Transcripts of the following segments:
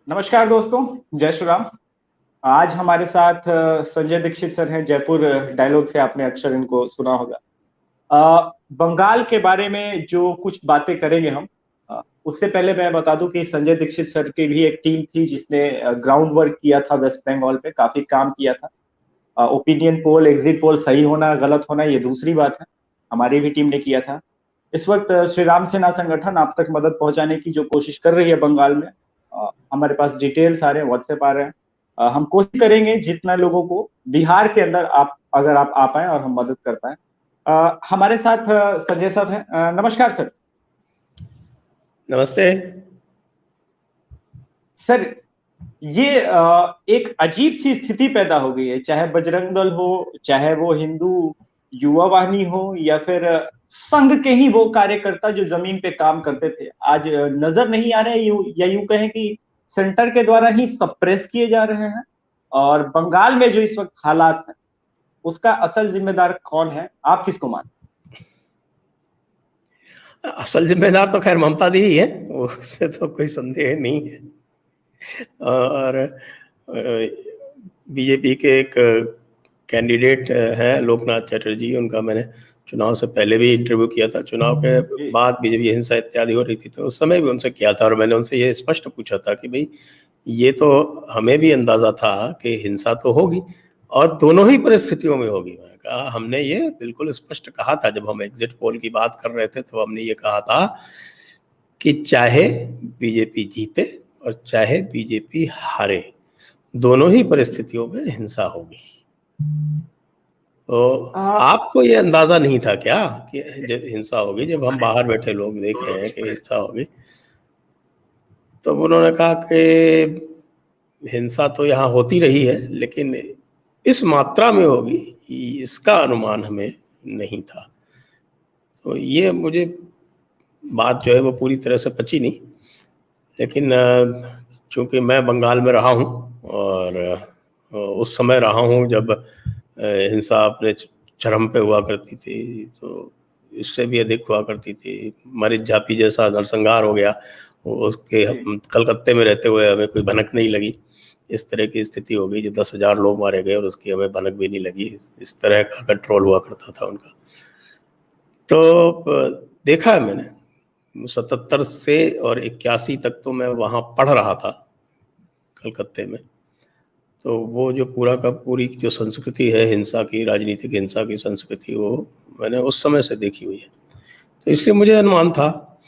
नमस्कार दोस्तों। जय श्री राम। आज हमारे साथ संजय दीक्षित सर हैं। जयपुर डायलॉग से आपने अक्सर इनको सुना होगा। बंगाल के बारे में जो कुछ बातें करेंगे हम, उससे पहले मैं बता दूं कि संजय दीक्षित सर की भी एक टीम थी जिसने ग्राउंड वर्क किया था। वेस्ट बंगाल पे काफी काम किया था। ओपिनियन पोल, एग्जिट पोल सही होना गलत होना ये दूसरी बात है, हमारी भी टीम ने किया था। इस वक्त श्री राम सेना संगठन आप तक मदद पहुंचाने की जो कोशिश कर रही है बंगाल में, हमारे पास डिटेल्स आ रहे हैं, व्हाट्सएप आ रहे हैं। हम कोशिश करेंगे जितना लोगों को बिहार के अंदर आप अगर आप आ पाए और हम मदद कर पाए। हमारे साथ संजय सर हैं। नमस्कार सर। नमस्ते सर, ये एक अजीब सी स्थिति पैदा हो गई है, चाहे बजरंग दल हो, चाहे वो हिंदू युवा वाहिनी हो, या फिर संघ के ही वो कार्यकर्ता जो जमीन पे काम करते थे, आज नजर नहीं आ रहे, या यूं कहें कि सेंटर के द्वारा ही सप्रेस किए जा रहे हैं। और बंगाल में जो इस वक्त हालात है, उसका असल जिम्मेदार कौन है, आप किसको मानते असल जिम्मेदार तो खैर ममता दी ही है, उसमें तो कोई संदेह नहीं है। और बीजेपी के एक कैंडिडेट हैं लोकनाथ चटर्जी, उनका मैंने चुनाव से पहले भी इंटरव्यू किया था। चुनाव के बाद बीजेपी हिंसा इत्यादि हो रही थी तो उस समय भी उनसे किया था और मैंने उनसे ये स्पष्ट पूछा था कि भाई ये तो हमें भी अंदाजा था कि हिंसा तो होगी और दोनों ही परिस्थितियों में होगी। मैंने कहा, हमने ये बिल्कुल स्पष्ट कहा था जब हम एग्जिट पोल की बात कर रहे थे, तो हमने ये कहा था कि चाहे बीजेपी जीते और चाहे बीजेपी हारे, दोनों ही परिस्थितियों में हिंसा होगी। तो आपको ये अंदाजा नहीं था क्या कि जब हिंसा होगी? जब हम बाहर बैठे लोग देख रहे हैं कि हिंसा होगी, तो उन्होंने कहा कि हिंसा तो यहाँ होती रही है लेकिन इस मात्रा में होगी इसका अनुमान हमें नहीं था। तो ये मुझे बात जो है वो पूरी तरह से पची नहीं, लेकिन चूँकि मैं बंगाल में रहा हूँ और उस समय रहा हूँ जब हिंसा अपने चरम पे हुआ करती थी, तो इससे भी अधिक हुआ करती थी। मरीज झापी जैसा नरसंहार हो गया, उसके कलकत्ते में रहते हुए हमें कोई भनक नहीं लगी। इस तरह की स्थिति हो गई जो 10,000 लोग मारे गए और उसकी हमें भनक भी नहीं लगी। इस तरह का कंट्रोल हुआ करता था उनका। तो देखा है मैंने 77 से और 81 तक तो मैं वहाँ पढ़ रहा था कलकत्ते में। तो वो जो पूरा का पूरी जो संस्कृति है हिंसा की, राजनीतिक हिंसा की संस्कृति, वो मैंने उस समय से देखी हुई है। तो इसलिए मुझे अनुमान था,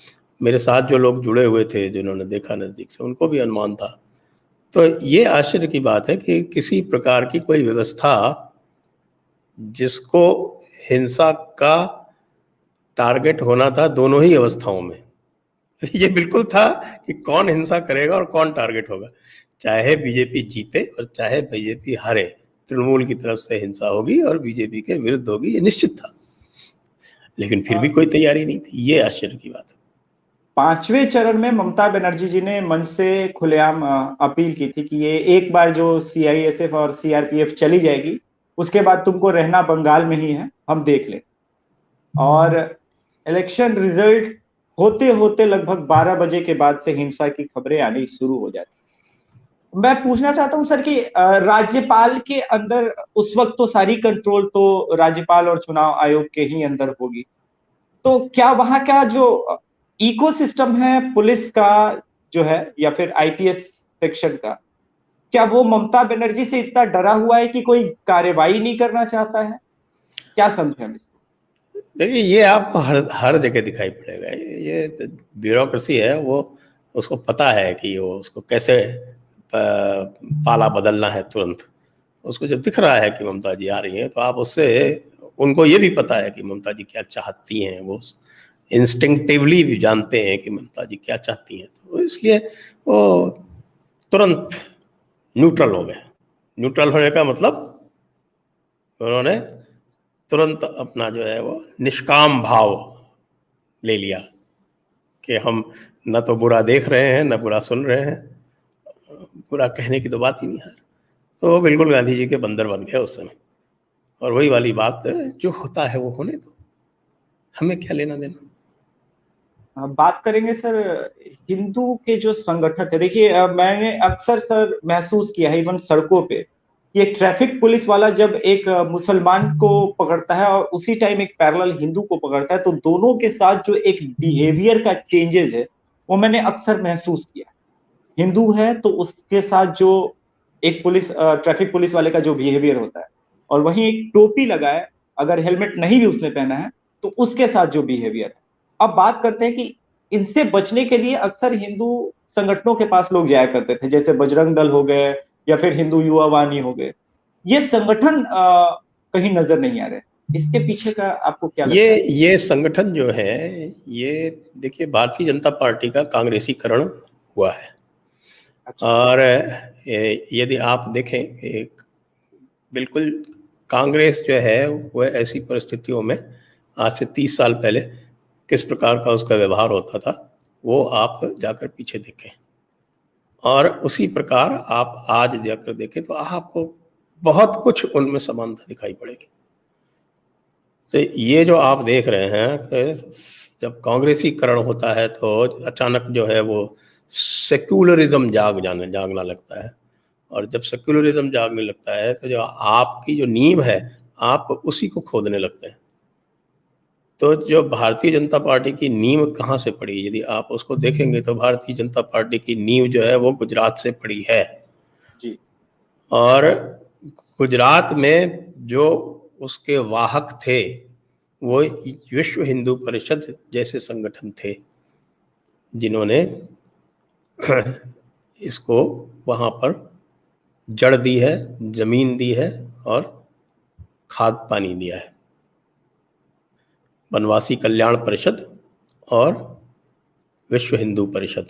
मेरे साथ जो लोग जुड़े हुए थे जिन्होंने देखा नज़दीक से, उनको भी अनुमान था। तो ये आश्चर्य की बात है कि किसी प्रकार की कोई व्यवस्था जिसको हिंसा का टारगेट होना था दोनों ही अवस्थाओं में, ये बिल्कुल था कि कौन हिंसा करेगा और कौन टारगेट होगा। चाहे बीजेपी जीते और चाहे बीजेपी हारे, तृणमूल की तरफ से हिंसा होगी और बीजेपी के विरुद्ध होगी, ये निश्चित था। लेकिन फिर भी कोई तैयारी नहीं थी, ये आश्चर्य की बात है। 5वें चरण में ममता बनर्जी जी ने मंच से खुलेआम अपील की थी कि ये एक बार जो सीआईएसएफ और सीआरपीएफ चली जाएगी, उसके बाद तुमको रहना बंगाल में ही है, हम देख लें। और इलेक्शन रिजल्ट होते होते लगभग 12 बजे के बाद से हिंसा की खबरें आनी शुरू हो जाती। मैं पूछना चाहता हूं सर कि राज्यपाल के अंदर उस वक्त तो सारी कंट्रोल तो राज्यपाल और चुनाव आयोग के ही अंदर होगी, तो क्या वहां का जो इकोसिस्टम है पुलिस का जो है, या फिर आईपीएस सेक्शन का, क्या वो ममता बनर्जी से इतना डरा हुआ है कि कोई कार्रवाई नहीं करना चाहता है? क्या समझे हम इसको? देखिए, ये आपको हर जगह दिखाई पड़ेगा। ये ब्यूरोक्रेसी है, वो उसको पता है कि वो उसको कैसे पाला बदलना है तुरंत। उसको जब दिख रहा है कि ममता जी आ रही हैं, तो आप उससे, उनको ये भी पता है कि ममता जी क्या चाहती हैं, वो इंस्टिंक्टिवली भी जानते हैं कि ममता जी क्या चाहती हैं, तो इसलिए वो तुरंत न्यूट्रल हो गए। न्यूट्रल होने का मतलब उन्होंने तुरंत अपना जो है वो निष्काम भाव ले लिया कि हम न तो बुरा देख रहे हैं न बुरा सुन रहे हैं, बुरा कहने की तो बात ही नहीं है। तो वो बिल्कुल गांधी जी के बंदर बन गए उस समय। और वही वाली बात, जो होता है वो होने दो, हमें क्या लेना देना। बात करेंगे सर हिंदू के जो संगठन है। देखिए मैंने अक्सर सर महसूस किया है इवन सड़कों पे कि एक ट्रैफिक पुलिस वाला जब एक मुसलमान को पकड़ता है और उसी टाइम एक पैरेलल हिंदू को पकड़ता है, तो दोनों के साथ जो एक बिहेवियर का चेंजेस है वो मैंने अक्सर महसूस किया। हिंदू है तो उसके साथ जो एक पुलिस ट्रैफिक पुलिस वाले का जो बिहेवियर होता है, और वहीं एक टोपी लगाए, अगर हेलमेट नहीं भी उसने पहना है तो उसके साथ जो बिहेवियर है। अब बात करते हैं कि इनसे बचने के लिए अक्सर हिंदू संगठनों के पास लोग जाया करते थे, जैसे बजरंग दल हो गए या फिर हिंदू युवा वाहिनी हो गए। ये संगठन कहीं नजर नहीं आ रहे, इसके पीछे का आपको क्या लगता है? ये संगठन जो है, ये देखिए भारतीय जनता पार्टी का कांग्रेसीकरण हुआ है। अच्छा। और यदि आप देखें एक बिल्कुल कांग्रेस जो है वह ऐसी परिस्थितियों में आज से 30 साल पहले किस प्रकार का उसका व्यवहार होता था, वो आप जाकर पीछे देखें, और उसी प्रकार आप आज जाकर देखें तो आपको बहुत कुछ उनमें समानता दिखाई पड़ेगी। तो ये जो आप देख रहे हैं कि जब कांग्रेसीकरण होता है तो अचानक जो है वो सेक्युलरिज्म जागना लगता है, और जब सेक्युलरिज्म जागने लगता है तो जो आपकी जो नींव है आप उसी को खोदने लगते हैं। तो जो भारतीय जनता पार्टी की नींव कहाँ से पड़ी, यदि आप उसको देखेंगे तो भारतीय जनता पार्टी की नींव जो है वो गुजरात से पड़ी है। जी। और गुजरात में जो उसके वाहक थे वो विश्व हिंदू परिषद जैसे संगठन थे, जिन्होंने इसको वहाँ पर जड़ दी है, जमीन दी है और खाद पानी दिया है। वनवासी कल्याण परिषद और विश्व हिंदू परिषद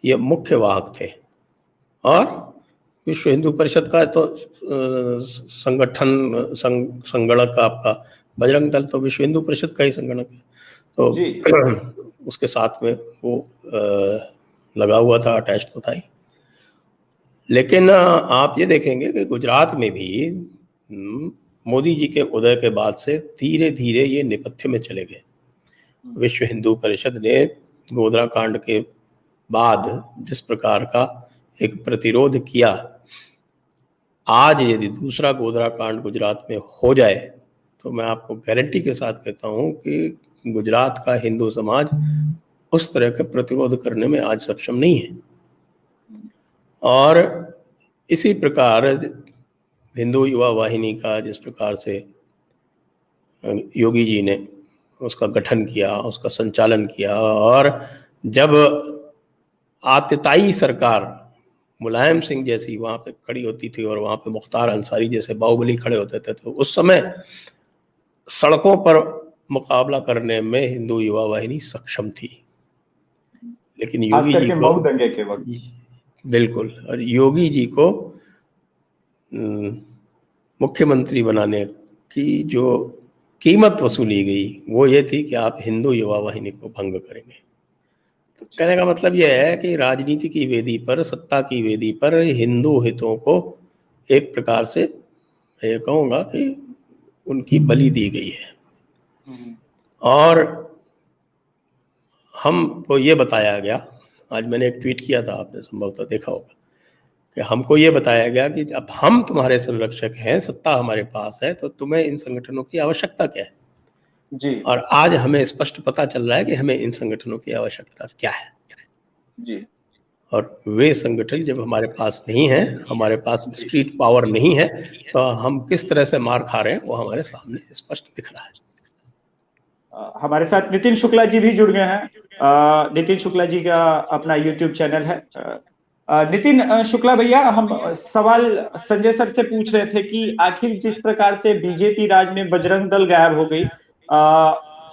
ये मुख्य वाहक थे। और विश्व हिंदू परिषद का तो संगठन संगणक आपका बजरंग दल तो विश्व हिंदू परिषद का ही संगठन है, तो उसके साथ में वो लगा हुआ था, अटैच तो था ही। लेकिन आप ये देखेंगे कि गुजरात में भी मोदी जी के उदय के बाद से धीरे धीरे ये नेपथ्य में चले गए। विश्व हिंदू परिषद ने गोधरा कांड के बाद जिस प्रकार का एक प्रतिरोध किया, आज यदि दूसरा गोधरा कांड गुजरात में हो जाए तो मैं आपको गारंटी के साथ कहता हूं कि गुजरात का हिंदू समाज उस तरह का प्रतिरोध करने में आज सक्षम नहीं है। और इसी प्रकार हिंदू युवा वाहिनी का जिस प्रकार से योगी जी ने उसका गठन किया, उसका संचालन किया, और जब आतताई सरकार मुलायम सिंह जैसी वहाँ पे खड़ी होती थी और वहाँ पे मुख्तार अंसारी जैसे बाहुबली खड़े होते थे, तो उस समय सड़कों पर मुकाबला करने में हिंदू युवा वाहिनी सक्षम थी। लेकिन योगी जी को मऊ दंगे के वक्त बिल्कुल, और योगी जी को मुख्यमंत्री बनाने की जो कीमत वसूली गई वो ये थी कि आप हिंदू युवा वाहिनी को भंग करेंगे। तो कहने का मतलब यह है कि राजनीति की वेदी पर, सत्ता की वेदी पर हिंदू हितों को एक प्रकार से मैं ये कहूँगा कि उनकी बलि दी गई है। और हमको ये बताया गया, आज मैंने एक ट्वीट किया था, आपने संभवतः देखा होगा, कि हमको ये बताया गया कि अब हम तुम्हारे संरक्षक हैं, सत्ता हमारे पास है, तो तुम्हें इन संगठनों की आवश्यकता क्या है। जी। और आज हमें स्पष्ट पता चल रहा है कि हमें इन संगठनों की आवश्यकता क्या है। जी। और वे संगठन जब हमारे पास नहीं है, हमारे पास स्ट्रीट पावर नहीं है, तो हम किस तरह से मार खा रहे हैं वो हमारे सामने स्पष्ट दिख रहा है। हमारे साथ नितिन शुक्ला जी भी जुड़ गए हैं। नितिन शुक्ला जी का अपना YouTube चैनल है। नितिन शुक्ला भैया, हम सवाल संजय सर से पूछ रहे थे कि आखिर जिस प्रकार से बीजेपी राज में बजरंग दल गायब हो गई,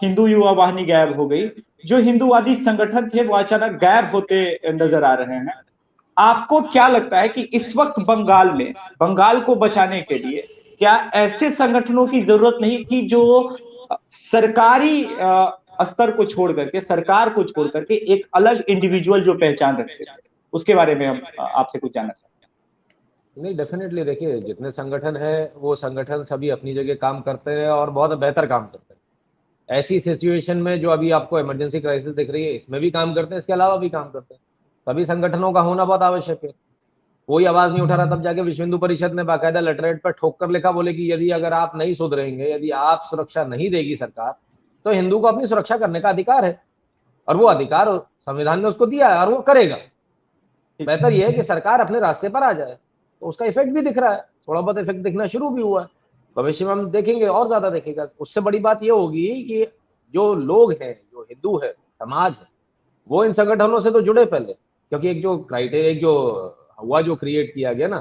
हिंदू युवा वाहिनी गायब हो गई, जो हिंदूवादी संगठन थे वो अचानक गायब होते नजर आ रहे हैं। आपको क्या लगता है कि इस वक्त बंगाल में, बंगाल को बचाने के लिए क्या ऐसे संगठनों की जरूरत नहीं थी जो सरकारी स्तर को छोड़ करके, सरकार को छोड़ करके एक अलग इंडिविजुअल जो पहचान रखते थे? उसके बारे में हम आपसे कुछ जानना चाहते हैं। नहीं, डेफिनेटली देखिए, जितने संगठन है वो संगठन सभी अपनी जगह काम करते हैं और बहुत बेहतर काम करते हैं। ऐसी सिचुएशन में जो अभी आपको इमरजेंसी क्राइसिस दिख रही है, इसमें भी काम करते हैं, इसके अलावा भी काम करते हैं। सभी संगठनों का होना बहुत आवश्यक है। कोई आवाज नहीं उठा रहा, तब जाके विश्व हिंदू परिषद ने बाकायदा लेटरहेड पर ठोक कर लिखा, बोले कि यदि अगर आप नहीं सुधरेंगे, यदि आप सुरक्षा नहीं देगी सरकार, तो हिंदू को अपनी सुरक्षा करने का अधिकार है, और वो अधिकार संविधान ने उसको दिया है और वो करेगा। बेहतर यह है कि सरकार अपने रास्ते पर आ जाए। तो उसका इफेक्ट भी दिख रहा है, थोड़ा बहुत इफेक्ट दिखना शुरू भी हुआ है। भविष्य में हम देखेंगे और ज्यादा देखेगा। उससे बड़ी बात यह होगी कि जो लोग हैं, जो हिंदू है, समाज है, वो इन संगठनों से तो जुड़े पहले, क्योंकि एक जो क्राइटेरिया, एक जो हुआ, जो क्रिएट किया गया ना,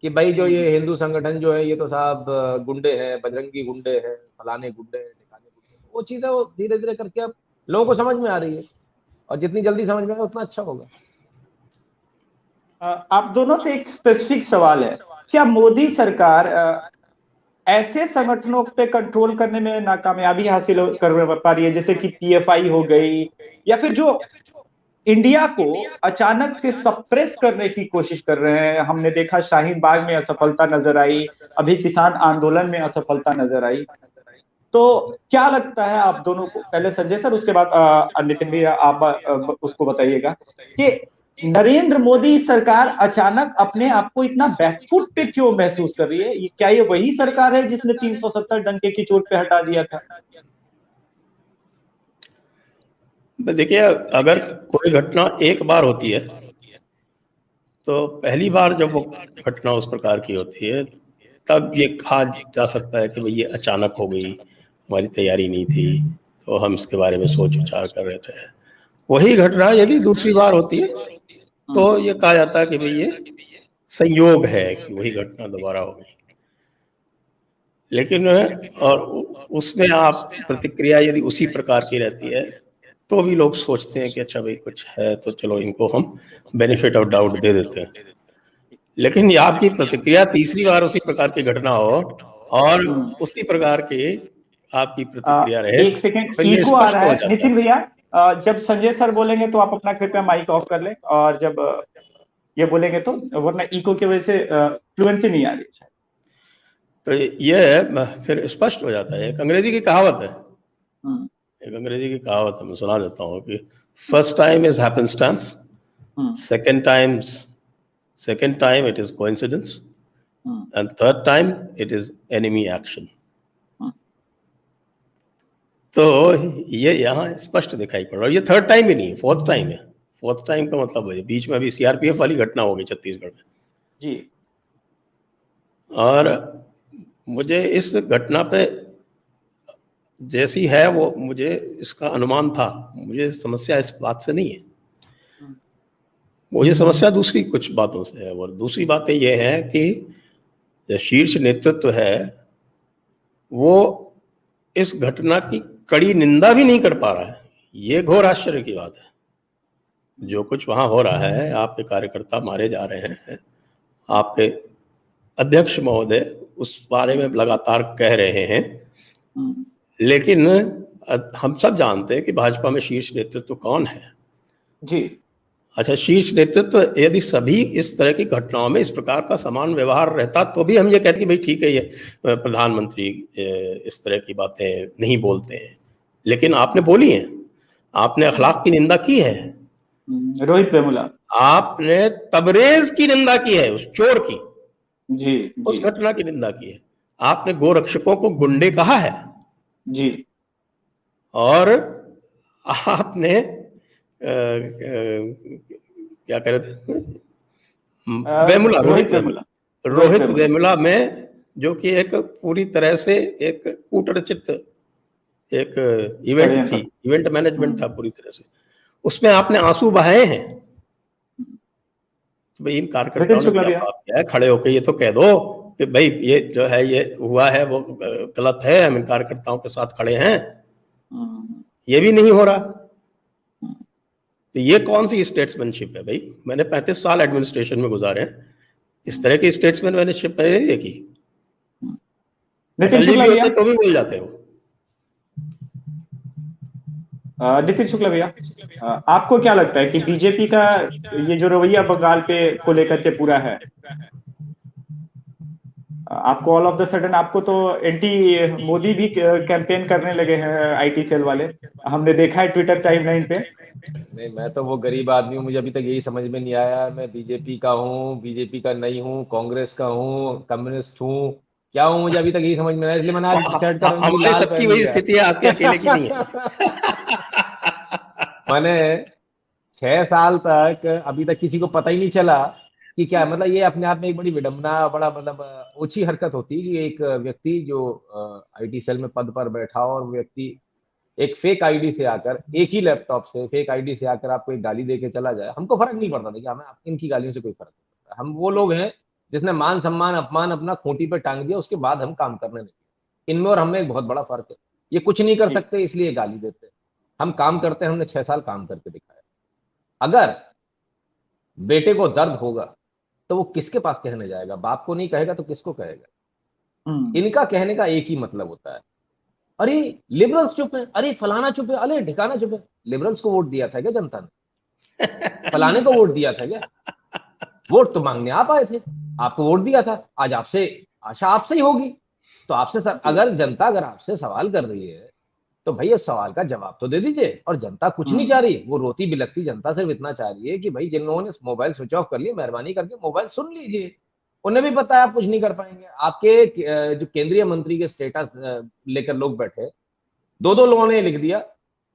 कि भाई जो ये हिंदू संगठन जो है, ये तो साहब गुंडे हैं, बजरंगी गुंडे हैं, फलाने गुंडे हैं, ठिकाने गुंडे हैं, वो चीजें वो धीरे धीरे करके अब लोगों को समझ में आ रही है, और जितनी जल्दी समझ में आए उतना अच्छा होगा। आप दोनों से एक स्पेसिफिक सवाल है, क्या मोदी सरकार ऐसे संगठनों पे कंट्रोल करने में नाकामयाबी हासिल कर पा रही है, जैसे कि पीएफआई हो गई, या फिर जो इंडिया को अचानक से सप्रेस करने की कोशिश कर रहे हैं? हमने देखा शाहीन बाग में असफलता नजर आई, अभी किसान आंदोलन में असफलता नजर आई। तो क्या लगता है आप दोनों को, पहले संजय सर, उसके बाद नितिन भी आप उसको बताइएगा कि नरेंद्र मोदी सरकार अचानक अपने आप को इतना बैकफुट पे क्यों महसूस कर रही है? क्या ये वही सरकार है जिसने 370 डंके की चोट पे हटा दिया था? देखिए, अगर कोई घटना एक बार होती है, तो पहली बार जब वो घटना उस प्रकार की होती है, तब ये कहा जा सकता है कि भाई ये अचानक हो गई, हमारी तैयारी नहीं थी, तो हम इसके बारे में सोच विचार कर रहे थे। वही घटना यदि दूसरी बार होती है, तो ये कहा जाता है कि भाई ये संयोग है कि वही घटना दोबारा हो गई। लेकिन और उसमें आप प्रतिक्रिया यदि उसी प्रकार की रहती है, तो भी लोग सोचते हैं कि अच्छा भाई कुछ है, तो चलो इनको हम बेनिफिट ऑफ डाउट दे देते हैं। लेकिन ये आपकी प्रतिक्रिया तीसरी बार उसी प्रकार की घटना हो और उसी प्रकार की आपकी प्रतिक्रिया रहे, एक सेकेंड, तो ये इको आ स्पष्ट रहा हो है जाता नितिन है। भैया। जब संजय सर बोलेंगे तो आप अपना कृपया माइक ऑफ कर लें, और जब ये बोलेंगे तो, वरना इको की वजह से फ्लुएंसी नहीं आ रही है। तो ये फिर स्पष्ट हो जाता है। एक अंग्रेजी की कहावत है, मैं सुना देता हूँ कि first time is happenstance, second time it is coincidence, and third time it is enemy action. तो ये यहाँ स्पष्ट दिखाई पड़ रहा है। ये थर्ड टाइम भी नहीं है, फोर्थ टाइम है। फोर्थ टाइम का मतलब है बीच में अभी सीआरपीएफ वाली घटना हो गई छत्तीसगढ़ में जी। और मुझे इस घटना पे जैसी है वो, मुझे इसका अनुमान था। मुझे समस्या इस बात से नहीं है, मुझे समस्या दूसरी कुछ बातों से है। और दूसरी बातें ये हैं कि जो शीर्ष नेतृत्व है वो इस घटना की कड़ी निंदा भी नहीं कर पा रहा है। ये घोर आश्चर्य की बात है। जो कुछ वहां हो रहा है, आपके कार्यकर्ता मारे जा रहे हैं, आपके अध्यक्ष महोदय उस बारे में लगातार कह रहे हैं, लेकिन हम सब जानते हैं कि भाजपा में शीर्ष नेतृत्व कौन है जी। अच्छा, शीर्ष नेतृत्व यदि सभी इस तरह की घटनाओं में इस प्रकार का समान व्यवहार रहता, तो भी हम ये कहते कि भाई ठीक है, ये प्रधानमंत्री इस तरह की बातें नहीं बोलते हैं। लेकिन आपने बोली है, आपने अखलाक की निंदा की है। रोहित वेमुला, आपने तबरेज की निंदा की है, उस चोर की, जी, उस घटना की निंदा की है। आपने गोरक्षकों को गुंडे कहा है जी, और आपने क्या कह रहे थे, वेमुला, रोहित वेमुला में, जो कि एक पूरी तरह से एक कूटरचित एक इवेंट थी, इवेंट मैनेजमेंट था पूरी तरह से, उसमें आपने आंसू बहाए हैं। तो भाई इन कार्यकर्ताओं ने क्या बात किया है, खड़े होकर ये तो कह दो कि भाई ये जो है ये हुआ है वो गलत है, हम इन कार्यकर्ताओं के साथ खड़े हैं। ये भी नहीं हो रहा। तो ये कौन सी स्टेट्समैनशिप है भाई? मैंने 35 साल एडमिनिस्ट्रेशन में गुजारे हैं, इस तरह की स्टेट्समैनशिप मैंने नहीं देखी। नितिन शुक्ला भैया, तो भी बोल जाते हो। नितिन शुक्ला भैया, आपको क्या लगता है कि बीजेपी का ये जो रवैया बंगाल पे को लेकर के पूरा है, आपको ऑल ऑफ द सडन आपको तो एंटी मोदी भी कैंपेन करने लगे हैं आईटी सेल वाले, हमने देखा है ट्विटर टाइमलाइन पे। नहीं, मैं तो वो गरीब आदमी हूँ, मुझे अभी तक यही समझ में नहीं आया मैं बीजेपी का हूँ, बीजेपी का नहीं हूँ, कांग्रेस का हूँ, कम्युनिस्ट हूँ, क्या हूँ, मुझे अभी तक यही समझ में आया, इसलिए मैंने आज शर्ट का रंग भी हमारे लाल सबकी पहन वही लिया स्थिति है, आपके अकेले की नहीं है। मैंने 6 साल तक अभी तक किसी को पता ही नहीं चला कि क्या, मतलब ये अपने आप में एक बड़ी विडंबना, बड़ा मतलब ओछी हरकत होती है कि एक व्यक्ति जो आईटी सेल में पद पर बैठा हो, और वो व्यक्ति एक फेक आईडी से आकर, एक ही लैपटॉप से फेक आईडी से आकर आपको एक गाली दे के चला जाए। हमको फर्क नहीं पड़ता, देखिए हमें इनकी गालियों से कोई फर्क नहीं पड़ता, हम वो लोग हैं जिसने मान सम्मान अपमान अपना खूंटी पे टांग दिया, उसके बाद हम काम करने लगे। इनमें और हमें एक बहुत बड़ा फर्क है। ये कुछ नहीं कर सकते इसलिए गाली देते हैं, हम काम करते हैं, हमने 6 साल काम करके दिखाया। अगर बेटे को दर्द होगा तो वो किसके पास कहने जाएगा? बाप को नहीं कहेगा तो किसको कहेगा? इनका कहने का एक ही मतलब होता है, अरे लिबरल्स चुप है, अरे फलाना चुप है, अरे ढिकाना चुप है। लिबरल्स को वोट दिया था क्या जनता ने? फलाने को वोट दिया था क्या? वोट तो मांगने आप आए थे, आपको वोट दिया था, आज आपसे आशा आपसे ही होगी। तो आपसे अगर जनता अगर आपसे सवाल कर रही है तो भाई उस सवाल का जवाब तो दे दीजिए। और जनता कुछ नहीं चाह रही, वो रोती बिलखती जनता सिर्फ इतना चाह रही है कि भाई जिन लोगों ने मोबाइल स्विच ऑफ कर लिए, मेहरबानी करके मोबाइल सुन लीजिए। उन्हें भी पता है आप कुछ नहीं कर पाएंगे। आपके जो केंद्रीय मंत्री के स्टेटस लेकर लोग बैठे, दो दो लोगों ने लिख दिया।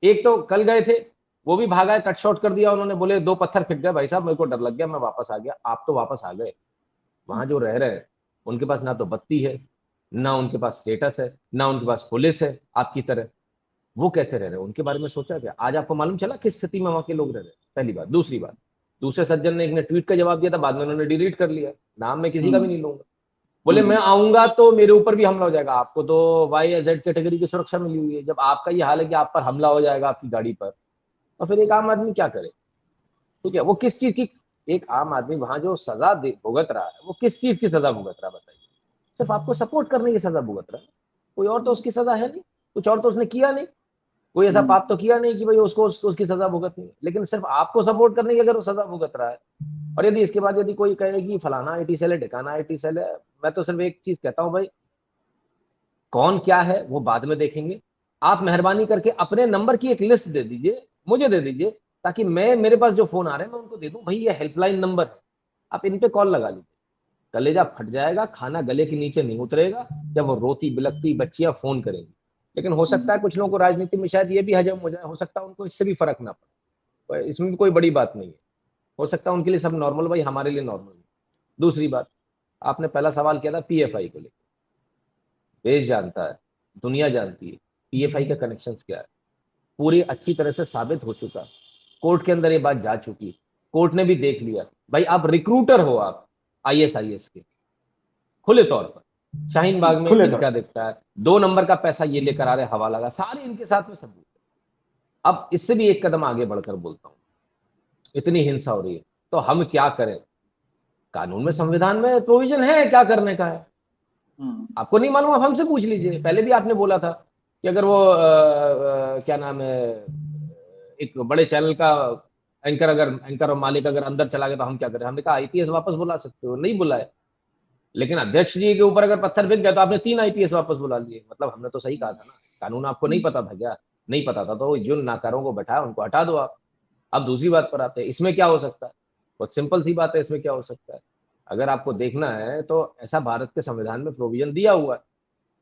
एक तो कल गए थे, वो भी भागा है, कट शॉर्ट कर दिया उन्होंने, बोले 2 पत्थर फेंक गए भाई साहब, मेरे को डर लग गया, मैं वापस आ गया। आप तो वापस आ गए, वहां जो रह रहे हैं उनके पास ना तो बत्ती है, ना उनके पास स्टेटस है, ना उनके पास पुलिस है आपकी तरह। वो कैसे रह रहे हैं, उनके बारे में सोचा क्या? आज आपको मालूम चला किस स्थिति में वहां के लोग रह रहे हैं? पहली बात। दूसरी बात, दूसरे सज्जन ने एक ने ट्वीट का जवाब दिया था, बाद में उन्होंने डिलीट कर लिया, नाम मैं किसी का भी नहीं लूंगा। बोले मैं आऊंगा तो मेरे ऊपर भी हमला हो जाएगा। आपको तो वाई या जेड कैटेगरी की सुरक्षा मिली हुई है, जब आपका ये हाल है कि आप पर हमला हो जाएगा आपकी गाड़ी पर, तो फिर एक आम आदमी क्या करे? ठीक है, वो किस चीज की, एक आम आदमी वहां जो सजा भुगत रहा है वो किस चीज की सजा भुगत रहा है बताइए? सिर्फ आपको सपोर्ट करने की सजा भुगत रहा है, कोई और तो उसकी सजा है नहीं, कुछ और तो उसने किया नहीं, कोई ऐसा पाप तो किया नहीं कि भाई उसकी सजा भुगतनी है। लेकिन सिर्फ आपको सपोर्ट करने की अगर वो सजा भुगत रहा है, और यदि इसके बाद यदि कोई कहे कि फलाना आईटी सेल है, ढिकाना आईटी सेल है, मैं तो सिर्फ एक चीज कहता हूं भाई, कौन क्या है वो बाद में देखेंगे। आप मेहरबानी करके अपने नंबर की एक लिस्ट दे दीजिए, मुझे दे दीजिए, ताकि मैं, मेरे पास जो फोन आ रहे हैं मैं उनको दे दूं, भाई ये हेल्पलाइन नंबर है, आप इन पे कॉल लगा लीजिए। कलेजा फट जाएगा, खाना गले के नीचे नहीं उतरेगा जब वो रोती बिलकती बच्चियां फोन करेंगी। लेकिन हो सकता है कुछ लोगों को राजनीति में शायद ये भी हजम हो जाए, हो सकता है उनको इससे भी फर्क ना पड़े, इसमें भी कोई बड़ी बात नहीं है, हो सकता है उनके लिए सब नॉर्मल, भाई हमारे लिए नॉर्मल है। दूसरी बात, आपने पहला सवाल किया था पीएफआई को लेकर, देश जानता है, दुनिया जानती है पीएफआई का कनेक्शन क्या है, पूरी अच्छी तरह से साबित हो चुका, कोर्ट के अंदर ये बात जा चुकी, कोर्ट ने भी देख लिया। भाई आप रिक्रूटर हो, आप आईएसआईएस के, खुले तौर पर शाहीन बाग में इनका दिखता है, 2 नंबर का पैसा ये लेकर आ रहे हवाला का, सारे इनके साथ में सबूत है। अब इससे भी एक कदम आगे बढ़कर बोलता हूं, इतनी हिंसा हो रही है तो हम क्या करें? कानून में, संविधान में प्रोविजन है क्या करने का है, आपको नहीं मालूम आप हमसे पूछ लीजिए। पहले भी आपने बोला था कि अगर वो क्या नाम है, एक बड़े चैनल का एंकर और मालिक अगर अंदर चला गया तो हम क्या करें? हमने कहा आईपीएस वापस बुला सकते हो, नहीं बुलाए। लेकिन अध्यक्ष जी के ऊपर अगर पत्थर फेंक गया तो आपने 3 आईपीएस वापस बुला लिए, मतलब हमने तो सही कहा था ना। कानून आपको नहीं पता था क्या? नहीं पता था तो जिन नाकारों को बैठाया उनको हटा दो आप। अब दूसरी बात पर आते हैं, इसमें क्या हो सकता है? बहुत सिंपल सी बात है, इसमें क्या हो सकता है? अगर आपको देखना है तो ऐसा भारत के संविधान में प्रोविजन दिया हुआ है,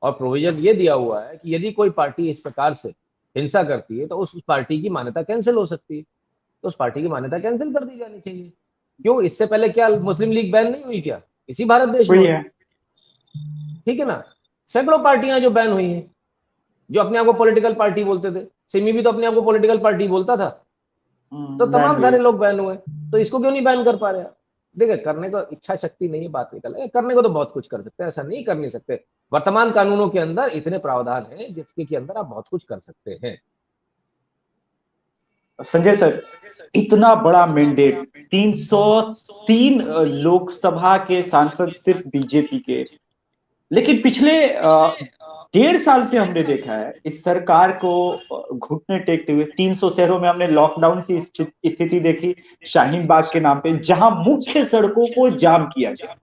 और प्रोविजन ये दिया हुआ है कि यदि कोई पार्टी इस प्रकार से हिंसा करती है तो उस पार्टी की मान्यता कैंसिल हो सकती है, तो उस पार्टी की मान्यता कैंसिल कर दी जानी चाहिए। क्यों? इससे पहले क्या मुस्लिम लीग बैन नहीं हुई क्या? इसी भारत देश में है, ठीक है ना? सैकड़ों पार्टियां जो बैन हुई हैं, जो अपने आप को पॉलिटिकल पार्टी बोलते थे, सिमी भी तो अपने आप को पॉलिटिकल पार्टी बोलता था, तो तमाम सारे लोग बैन हुए, तो इसको क्यों नहीं बैन कर पा रहे? देखिए, करने को इच्छा शक्ति नहीं है, बात निकल है, करने को तो बहुत कुछ कर सकते हैं, ऐसा नहीं कर नहीं सकते। वर्तमान कानूनों के अंदर इतने प्रावधान हैं जिसके के अंदर आप बहुत कुछ कर सकते हैं। संजय सर, इतना बड़ा मैंडेट, 303 लोकसभा के सांसद सिर्फ बीजेपी के, लेकिन पिछले 1.5 साल से हमने देखा है इस सरकार को घुटने टेकते हुए 300 शहरों में हमने लॉकडाउन की स्थिति देखी, शाहीन बाग के नाम पे, जहां मुख्य सड़कों को जाम किया गया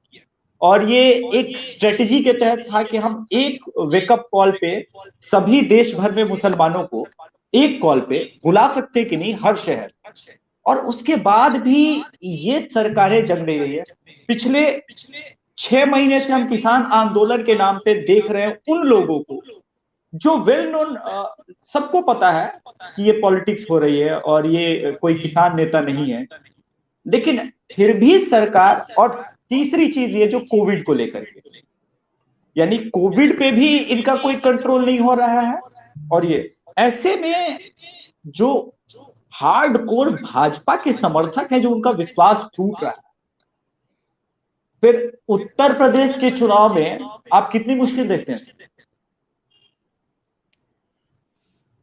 और ये एक स्ट्रेटजी के तहत था कि हम एक वेकअप कॉल पे सभी देश भर में मुसलमानों को एक कॉल पे बुला सकते कि नहीं, हर शहर। और उसके बाद भी ये सरकारें जग नहीं रही है। पिछले 6 महीने से हम किसान आंदोलन के नाम पे देख रहे हैं उन लोगों को जो वेल नोन, सबको पता है कि ये पॉलिटिक्स हो रही है और ये कोई किसान नेता नहीं है, लेकिन फिर भी सरकार। और तीसरी चीज ये जो कोविड को लेकर के, यानी कोविड पे भी इनका कोई कंट्रोल नहीं हो रहा है। और ये ऐसे में जो हार्डकोर भाजपा के समर्थक हैं, जो उनका विश्वास टूट रहा है, फिर उत्तर प्रदेश के चुनाव में आप कितनी मुश्किल देखते हैं?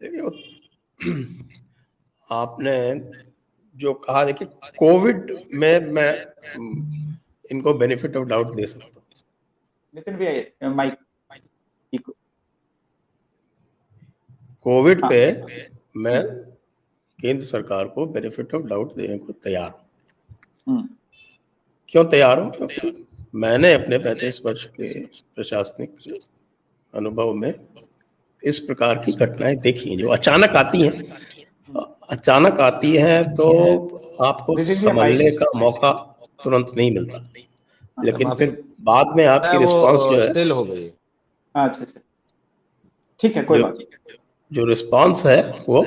देखिए, आपने जो कहा, देखिए कोविड में मैं इनको बेनिफिट ऑफ डाउट दे सकता हूँ। नितिन भैया माइक। कोविड पे मैं केंद्र सरकार को बेनिफिट ऑफ डाउट देने को तैयार हूँ। क्यों तैयार हूँ? क्योंकि मैंने अपने 35 वर्ष के प्रशासनिक अनुभव में इस प्रकार की घटनाएं देखी हैं जो अचानक आती हैं। अचानक आती हैं तो आपको संभलने का मौका तुरंत नहीं मिलता, लेकिन फिर बाद में आपकी रिस्पांस जो है स्टिल हो गई। अच्छा, ठीक है, कोई बात नहीं। जो रिस्पांस है वो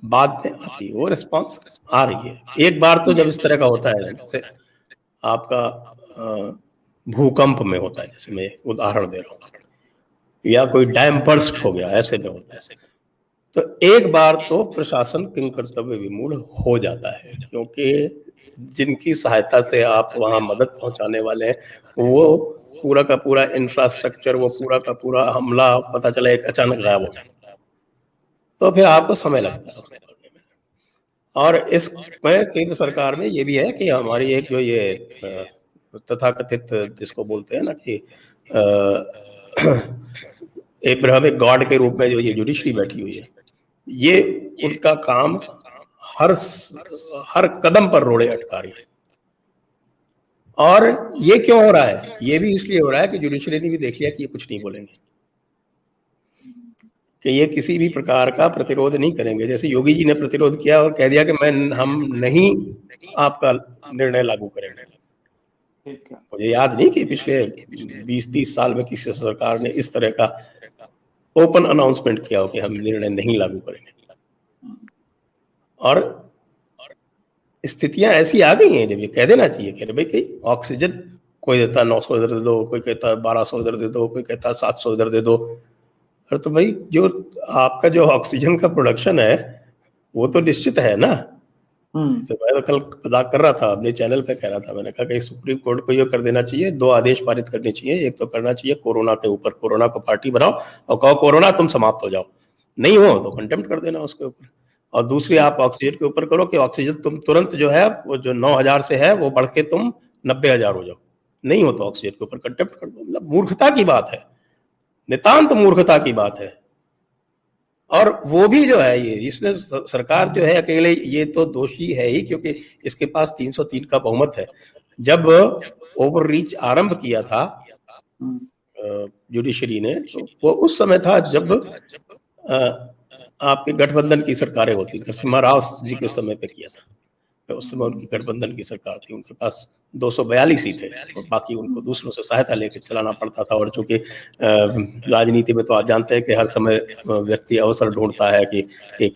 बाद में आती है, वो रिस्पांस आ रही है। एक बार तो जब इस तरह का होता है, जैसे आपका भूकंप में होता है, जैसे मैं उदाहरण दे रहा हूँ, या कोई डैम बर्स्ट हो गया, ऐसे में होता है, तो एक बार तो प्रशासन किंग कर्तव्य विमूढ़ हो जाता है, क्योंकि जिनकी सहायता से आप वहां मदद पहुंचाने वाले हैं, वो पूरा का पूरा इंफ्रास्ट्रक्चर, वो पूरा का पूरा हमला पता चला एक अचानक गायब हो जाए, तो फिर आपको समय लगता है उसको करने में। और इसमें केंद्र सरकार में ये भी है कि हमारी एक जो ये तथाकथित जिसको बोलते हैं ना कि एब्राहमिक गॉड के रूप में जो ये जुडिशरी बैठी हुई है, ये उनका काम हर कदम पर रोड़े अटका रही है। और ये क्यों हो रहा है? ये भी इसलिए हो रहा है कि जुडिशरी ने भी देख लिया कि ये कुछ नहीं बोलेंगे, कि ये किसी भी प्रकार का प्रतिरोध नहीं करेंगे। जैसे योगी जी ने प्रतिरोध किया और कह दिया कि हम नहीं आपका निर्णय लागू करेंगे। मुझे याद नहीं कि पिछले 20-30 साल में किसी सरकार ने इस तरह का ओपन अनाउंसमेंट किया हो कि हम निर्णय नहीं लागू करेंगे। और स्थितियां ऐसी आ गई हैं जब ये कह देना चाहिए कि भाई कहीं ऑक्सीजन कोई देता है 900 इधर दे दो, कोई कहता है 1200 इधर दे दो, कोई कहता है 700 इधर दे दो। और तो भाई जो आपका जो ऑक्सीजन का प्रोडक्शन है वो तो निश्चित है ना। तो मैं तो कल मजाक कर रहा था, अपने चैनल पे कह रहा था, मैंने कहा कि सुप्रीम कोर्ट को ये कर देना चाहिए, 2 आदेश पारित करने चाहिए। एक तो करना चाहिए कोरोना के ऊपर, कोरोना को पार्टी बनाओ और कहो कोरोना तुम समाप्त हो जाओ, नहीं हो तो कंटेम्प्ट कर देना उसके ऊपर। और दूसरी आप ऑक्सीजन के ऊपर करो कि ऑक्सीजन तुम तुरंत जो है वो जो 9,000 से है वो बढ़ के तुम 90,000 हो जाओ, नहीं हो तो ऑक्सीजन के ऊपर कंटेम्प्ट कर दो। मतलब मूर्खता की बात है, नितांत मूर्खता की बात है। और वो भी जो है ये इसमें सरकार जो है अकेले ये तो दोषी है ही, क्योंकि इसके पास 303 का बहुमत है। जब ओवर रीच आरंभ किया था जुडिशरी ने, तो वो उस समय था जब आपके गठबंधन की सरकारें होती, नरसिम्हा राव जी के समय पे किया था। तो उस समय उनकी गठबंधन की सरकार थी, उनके पास 242 ही थे और बाकी उनको दूसरों से सहायता लेकर चलाना पड़ता था। और चूंकि राजनीति में तो आप जानते हैं कि हर समय व्यक्ति अवसर ढूंढता है कि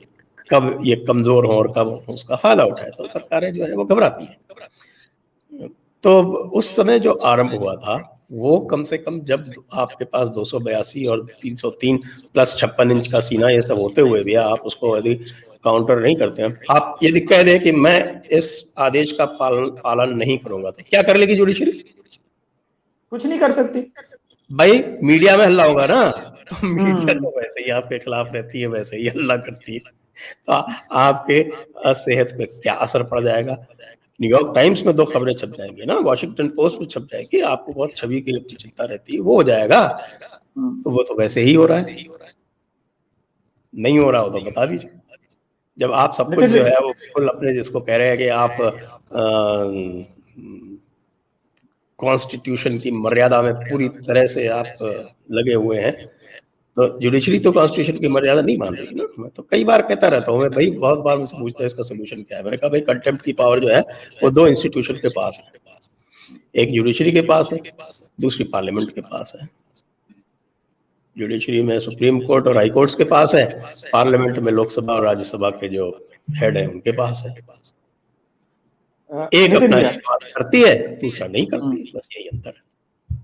कब ये कमजोर हो और कब उसका फायदा उठाए, तो सरकारें जो है वो घबराती हैं। तो उस समय जो आरंभ हुआ था वो कम से कम जब आपके पास 282 और 303 प्लस 56 इंच का सीना ये सब होते हुए भी आप उसको यदि काउंटर नहीं करते हैं, आप यदि कह दें कि मैं इस आदेश का पालन नहीं करूंगा, तो क्या कर लेगी जुडिशरी? कुछ नहीं कर सकती भाई। मीडिया में हल्ला होगा ना, तो मीडिया तो वैसे ही आपके खिलाफ रहती है, वैसे ही हल्ला करती है, तो आपके सेहत पे क्या असर पड़ जाएगा? न्यूयॉर्क टाइम्स में 2 खबरें छप जाएंगी ना, वॉशिंगटन पोस्ट में छप जाएगी, आपको बहुत छवि की चिंता रहती है, वो हो जाएगा। तो वो तो वैसे ही हो रहा है, नहीं हो रहा हो तो बता दीजिए। जब आप सब कुछ जो है वो बिल्कुल अपने जिसको कह रहे हैं कि आप कॉन्स्टिट्यूशन की मर्यादा में पूरी तरह से आप लगे हुए हैं, तो जुडिशरी तो कॉन्स्टिट्यूशन की मर्यादा नहीं मान रही ना। मैं तो कई बार कहता रहता हूँ, मैं भाई बहुत बार मुझसे पूछता है इसका सोल्यूशन क्या है। मैंने कहा भाई कंटेम्प्ट की पावर जो है वो दो इंस्टीट्यूशन के पास है, एक जुडिशरी के पास है, दूसरी पार्लियामेंट के पास है। जुडिशरी में सुप्रीम कोर्ट और हाई कोर्ट्स के पास है, पार्लियामेंट में लोकसभा और राज्यसभा के जो हेड है उनके पास है। एक नितिन अपना भैया, इस्तेमाल करती है, दूसरा नहीं करती, बस यही अंतर है।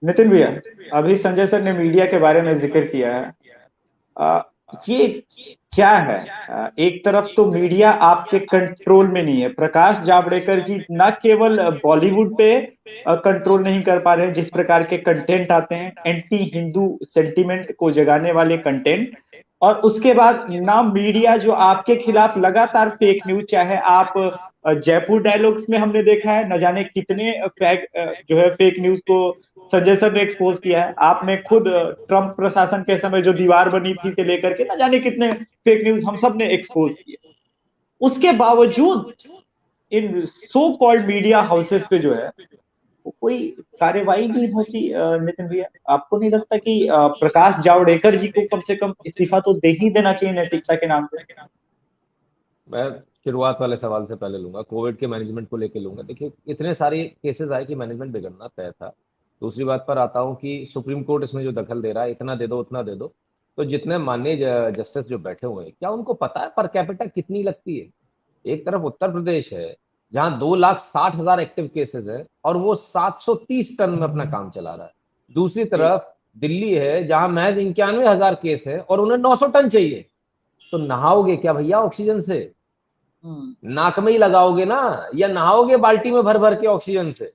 नितिन भैया, अभी संजय सर ने मीडिया के बारे में जिक्र किया है। ये क्या है? एक तरफ तो मीडिया आपके कंट्रोल में नहीं है। प्रकाश जावड़ेकर जी न केवल बॉलीवुड पे कंट्रोल नहीं कर पा रहे हैं, जिस प्रकार के कंटेंट आते हैं, एंटी हिंदू सेंटीमेंट को जगाने वाले कंटेंट, और उसके बाद ना मीडिया जो आपके खिलाफ लगातार फेक न्यूज, चाहे आप जयपुर डायलॉग्स में हमने देखा है, न जाने कितने जो है फेक न्यूज को संजय सर ने एक्सपोज किया है। आपने खुद ट्रंप प्रशासन के समय जो दीवार बनी थी से लेकर के न जाने कितने फेक न्यूज हम सब ने एक्सपोज किए। उसके बावजूद इन सो कॉल्ड मीडिया हाउसेस पे जो है वो कोई कार्यवाही नहीं होती। नितिन भैया, आपको नहीं लगता कि प्रकाश जावड़ेकर जी को कम से कम इस्तीफा तो दे ही देना चाहिए नैतिकता के नाम पे? मैं शुरुआत वाले सवाल से पहले लूंगा, कोविड के मैनेजमेंट को लेकर लूंगा। देखिए इतने सारे केसेस आए कि मैनेजमेंट बिगड़ना तय था। दूसरी बात पर आता हूं कि सुप्रीम कोर्ट इसमें जो दखल दे रहा है, इतना दे दो उतना दे दो, तो जितने माननीय जस्टिस जो बैठे हुए हैं, क्या उनको पता है पर कैपिटा कितनी लगती है? एक तरफ उत्तर प्रदेश है जहां 2,60,000 एक्टिव केसेस है और वो 730 टन में अपना काम चला रहा है। दूसरी तरफ दिल्ली है जहां महज 91,000 केस है और उन्हें 900 टन चाहिए। तो नहाओगे क्या भैया ऑक्सीजन से? नाक में ही लगाओगे ना, या नहाओगे बाल्टी में भर भर के ऑक्सीजन से?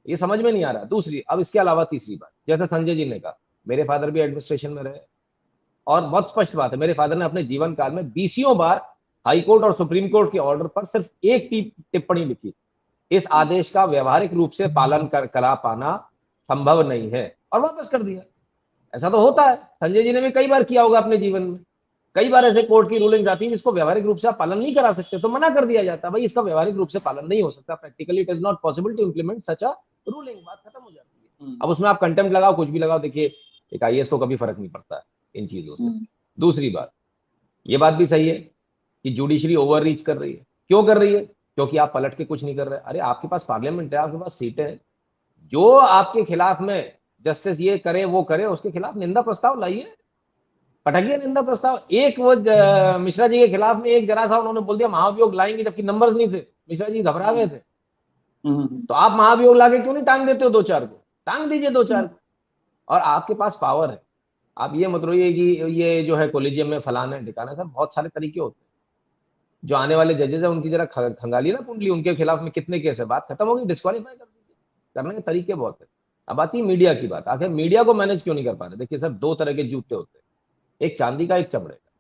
ये समझ में नहीं आ रहा। दूसरी, अब इसके अलावा तीसरी बात, जैसे संजय जी ने कहा, मेरे फादर भी एडमिनिस्ट्रेशन में रहे और बहुत स्पष्ट बात है, मेरे फादर ने अपने जीवन काल में 20 बार हाई कोर्ट और सुप्रीम कोर्ट के ऑर्डर पर सिर्फ एक टिप्पणी लिखी, इस आदेश का व्यवहारिक रूप से पालन करा पाना संभव नहीं है, और वापस कर दिया। ऐसा तो होता है, संजय जी ने भी कई बार किया होगा अपने जीवन में। कई बार ऐसे कोर्ट की रूलिंग आती है जिसको व्यवहारिक रूप से आप पालन नहीं करा सकते, तो मना कर दिया जाता है, भाई इसका व्यवहारिक रूप से पालन नहीं हो सकता, practically it is not possible to implement such a ruling, बात खत्म हो जाती है। अब उसमें आप कंटेम्प्ट लगाओ, कुछ भी लगाओ, देखिए एक आईएएस को कभी फर्क नहीं पड़ता है इन चीजों से। दूसरी बात, ये बात भी सही है कि जुडिशरी ओवर रीच कर रही है। क्यों कर रही है? क्योंकि आप पलट के कुछ नहीं कर रहे। अरे आपके पास पार्लियामेंट है, आपके पास सीटें हैं, जो आपके खिलाफ में जस्टिस ये करे वो करे, उसके खिलाफ निंदा प्रस्ताव लाइए, पटकिए निंदा प्रस्ताव। एक वो मिश्रा जी के खिलाफ में एक जरा सा उन्होंने बोल दिया महाभियोग लाएंगे, जबकि नंबर्स नहीं थे, मिश्रा जी घबरा गए थे। तो आप महाभियोग लाके क्यों नहीं टांग देते हो? 2-4 को टांग दीजिए, 2-4 को। और आपके पास पावर है, आप ये मत रोइए कि ये जो है कोलिजियम में फलाना है ढिकाना, सर बहुत सारे तरीके होते हैं। जो आने वाले जजेस है उनकी जरा खंगाली ना कुंडली, उनके खिलाफ में कितने केस है, बात खत्म होगी, डिस्क्वालीफाई कर दीजिए। करने के तरीके बहुत है। अब आती है मीडिया की बात, आखिर मीडिया को मैनेज क्यों नहीं कर पा रहे? देखिए सर, 2 तरह के जूते होते हैं, एक चांदी का, एक चमड़े का।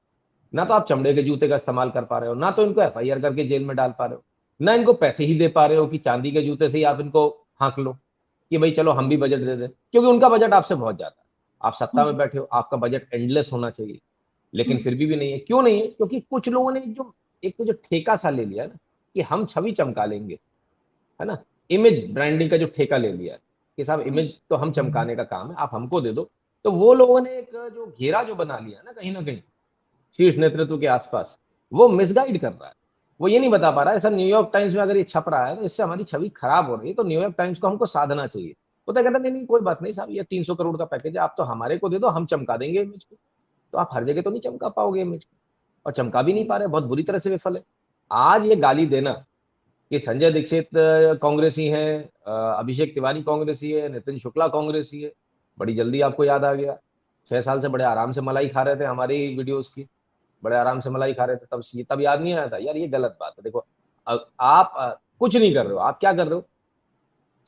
ना तो आप चमड़े के जूते का इस्तेमाल कर पा रहे हो, ना तो इनको एफआईआर करके जेल में डाल पा रहे हो, ना इनको पैसे ही दे पा रहे हो कि चांदी के जूते से ही आप इनको हाँक लो कि भाई चलो हम भी बजट दे दें, क्योंकि उनका बजट आपसे बहुत ज्यादा है। आप सत्ता में बैठे हो, आपका बजट एंडलेस होना चाहिए, लेकिन फिर भी नहीं है। क्यों नहीं है? क्योंकि कुछ लोगों ने जो एक तो जो ठेका सा ले लिया ना कि हम छवि चमका लेंगे, है ना, इमेज ब्रांडिंग का जो ठेका ले लिया है कि साहब इमेज तो हम चमकाने का काम है, आप हमको दे दो। तो वो लोगों ने एक जो घेरा जो बना लिया ना कहीं शीर्ष नेतृत्व के आसपास, वो मिसगाइड कर रहा है। वो ये नहीं बता पा रहा है सर, न्यूयॉर्क टाइम्स में अगर ये छप रहा है तो इससे हमारी छवि खराब हो रही है, तो न्यूयॉर्क टाइम्स को हमको साधना चाहिए। वो तो कहता नहीं कोई बात नहीं साहब, ये 300 करोड़ का पैकेज है, आप तो हमारे को दे दो, हम चमका देंगे इमेज को। तो आप हर जगह तो नहीं चमका पाओगे इमेज को, और चमका भी नहीं पा रहे, बहुत बुरी तरह से विफल है। आज ये गाली देना कि संजय दीक्षित कांग्रेसी हैं, अभिषेक तिवारी कांग्रेसी है, नितिन शुक्ला कांग्रेसी है, बड़ी जल्दी आपको याद आ गया। 6 साल से बड़े आराम से मलाई खा रहे थे हमारी वीडियोस की, बड़े आराम से मलाई खा रहे थे, तब याद नहीं आया था यार, ये गलत बात है। देखो आप कुछ नहीं कर रहे हो, आप क्या कर रहे हो?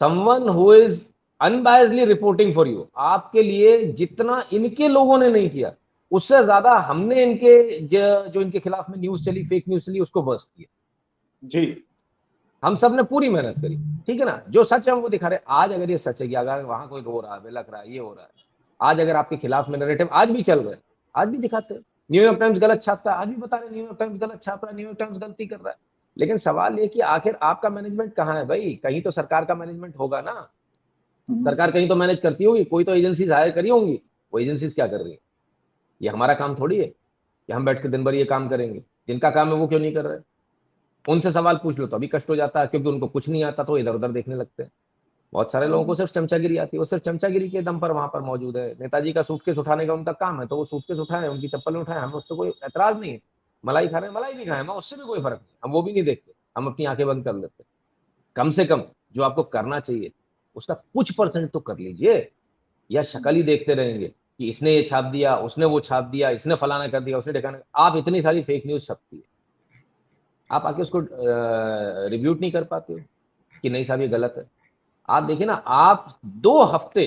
Someone who is unbiasedly reporting for you, आपके लिए जितना इनके लोगों ने नहीं किया, उससे ज्यादा हमने इनके जो इनके खिलाफ में न्यूज चली, फेक न्यूज चली, उसको बर्स्ट किया जी। हम सब ने पूरी मेहनत करी, ठीक है ना, जो सच है वो दिखा रहे। आज अगर ये सच है कि अगर वहां कोई रो रहा है, बिलक रहा है, ये हो रहा है, आज अगर आपके खिलाफ में नैरेटिव आज भी चल रहे हैं, आज भी दिखाते हैं। न्यूयॉर्क टाइम्स गलत छापता है, आज भी बता रहे न्यूयॉर्क टाइम्स गलत छाप रहा है, न्यूयॉर्क टाइम्स गलती कर रहा है। लेकिन सवाल ये कि आखिर आपका मैनेजमेंट कहाँ है भाई? कहीं तो सरकार का मैनेजमेंट होगा ना, सरकार कहीं तो मैनेज करती होगी, कोई तो एजेंसीज हायर करी होंगी, वो एजेंसीज क्या कर रही है? ये हमारा काम थोड़ी है कि हम बैठ के दिन भर ये काम करेंगे, जिनका काम है वो क्यों नहीं कर रहे? उनसे सवाल पूछ लो तो अभी कष्ट हो जाता है, क्योंकि उनको कुछ नहीं आता तो इधर उधर देखने लगते हैं। बहुत सारे लोगों को सिर्फ चमचागिरी आती है, वो सिर्फ चमचागिरी के दम पर वहां पर मौजूद है। नेताजी का सूटकेस उठाने का उनका काम है, तो वो सूटकेस उठाए, उनकी चप्पल उठाए, हमें उससे कोई एतराज नहीं है। मलाई खा रहे हैं, मलाई भी खाए, हमें उससे भी कोई फर्क नहीं, हम वो भी नहीं देखते, हम अपनी आंखें बंद कर लेते। कम से कम जो आपको करना चाहिए उसका कुछ परसेंट तो कर लीजिए, या शक्ल ही देखते रहेंगे कि इसने ये छाप दिया, उसने वो छाप दिया, इसने फलाना कर दिया, उसने ठिकाना। आप इतनी सारी फेक न्यूज छपती है, आप आके उसको रिव्यूट नहीं कर पाते हो कि नहीं साहब ये गलत है? आप देखिए ना, आप 2 हफ्ते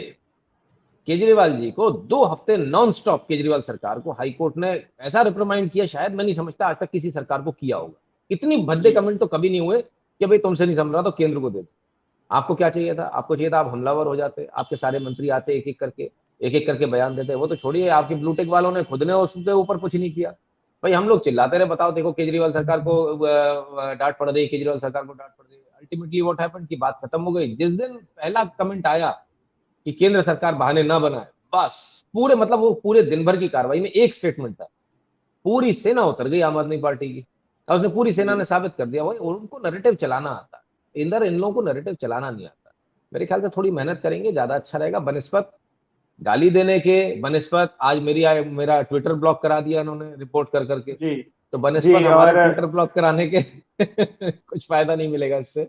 केजरीवाल जी को, 2 हफ्ते नॉन स्टॉप केजरीवाल सरकार को हाईकोर्ट ने ऐसा रिप्रिमाइंड किया, शायद मैं नहीं समझता आज तक किसी सरकार को किया होगा। इतनी भद्दे कमेंट तो कभी नहीं हुए कि भाई तुमसे नहीं समझ रहा तो केंद्र को दे दो। आपको क्या चाहिए था? आपको चाहिए था आप हमलावर हो जाते, आपके सारे मंत्री आते एक एक करके बयान देते। वो तो छोड़िए, आपके ब्लूटेक वालों ने खुद ने उसके ऊपर कुछ नहीं किया। भाई हम लोग चिल्लाते रहे, बताओ देखो केजरीवाल सरकार को डांट पड़ रही, केजरीवाल सरकार को डांट पड़ रही। अल्टीमेटली व्हाट हैपेंड की बात खत्म हो गई। जिस दिन पहला कमेंट आया कि केंद्र सरकार बहाने ना बनाए, बस पूरे मतलब वो पूरे दिन भर की कार्रवाई में एक स्टेटमेंट था, पूरी सेना उतर गई आम आदमी पार्टी की। और उसने पूरी सेना ने साबित कर दिया भाई उनको नैरेटिव चलाना आता, इन लोगों को नैरेटिव चलाना नहीं आता। मेरे ख्याल से थोड़ी मेहनत करेंगे ज्यादा अच्छा रहेगा। बनिस्पत गाली देने के, बनिस्पत आज मेरा ट्विटर ब्लॉक करा दिया इन्होंने रिपोर्ट कर करके, जी तो बनिस्पत जी। हमारा और ट्विटर ब्लॉक कराने के कुछ फायदा नहीं मिलेगा इससे।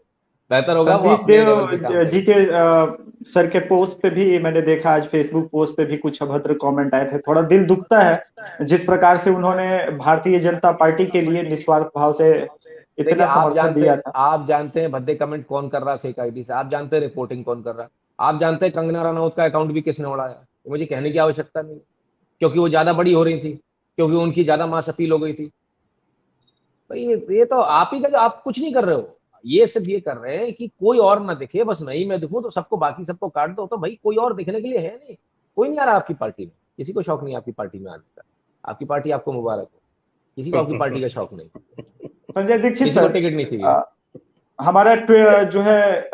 बेहतर होगा वो संदीप अपने लेवल पे काम देव जी करें। के सर के पोस्ट पे भी मैंने देखा, आज फेसबुक पोस्ट पे भी कुछ अभद्र कमेंट आए थे। थोड़ा दिल दुखता है जिस प्रकार से उन्होंने भारतीय जनता पार्टी के लिए निस्वार्थ भाव से देखिए इतना समर्थन दिया था। आप जानते हैं भद्दे कमेंट कौन कर रहा है फेक आईडी से, आप जानते हैं रिपोर्टिंग कौन कर रहा है, आप जानते हैं कंगना रनौत का अकाउंट भी किसने उड़ाया। तो मुझे कहने की आवश्यकता नहीं, क्योंकि वो ज्यादा बड़ी हो रही थी, क्योंकि उनकी ज्यादा मास अपील हो गई थी। तो ये तो आप ही का, जो आप कुछ नहीं कर रहे हो, ये सिर्फ ये कर रहे हैं कि कोई और ना दिखे, बस मैं ही मैं दिखूं, तो सबको बाकी सबको काट दो। तो भाई कोई और दिखने के लिए है नहीं, कोई नहीं आ रहा आपकी पार्टी में, किसी को शौक नहीं आपकी पार्टी में आने का। आपकी पार्टी आपको मुबारक हो, किसी को आपकी पार्टी का शौक नहीं, संजय दीक्षित किसी को सर, टिकट नहीं चाहिए। हमारा जो है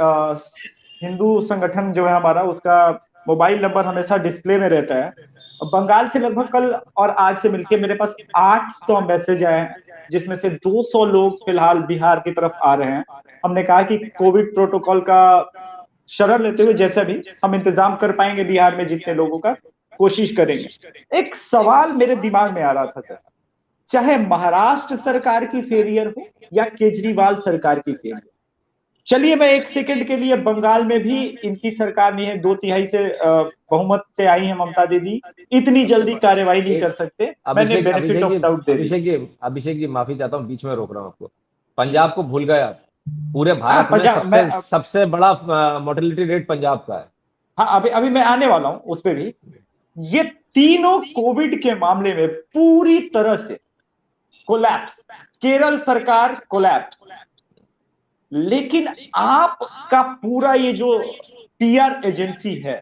हिंदू संगठन जो है हमारा, उसका मोबाइल नंबर हमेशा डिस्प्ले में रहता है। बंगाल से लगभग कल और आज से मिलके मेरे पास 800 मैसेज आए हैं, जिसमें से 200 लोग फिलहाल बिहार की तरफ आ रहे हैं। हमने कहा कि कोविड प्रोटोकॉल का शरण लेते हुए जैसा भी हम इंतजाम कर पाएंगे बिहार में जितने लोगों का, कोशिश करेंगे। एक सवाल मेरे दिमाग में आ रहा था सर, चाहे महाराष्ट्र सरकार की फेलियर हो या केजरीवाल सरकार की फेलियर, चलिए मैं एक सेकंड के लिए, बंगाल में भी इनकी सरकार नहीं है, 2/3 से बहुमत से आई है ममता दीदी, इतनी जल्दी कार्रवाई नहीं कर सकते। मैंने बेनिफिट ऑफ डाउट दे दी। अभिषेक जी माफी चाहता हूँ, बीच में रोक रहा हूँ आपको। पंजाब को भूल गए आप। पूरे भारत में पंजाब सबसे बड़ा मोर्टेलिटी रेट पंजाब का है। हाँ, अभी अभी मैं आने वाला हूं उस पर भी। ये तीनों कोविड के मामले में पूरी तरह से कोलैप्स, केरल सरकार कोलैप्स, लेकिन आपका पूरा ये जो पीआर एजेंसी है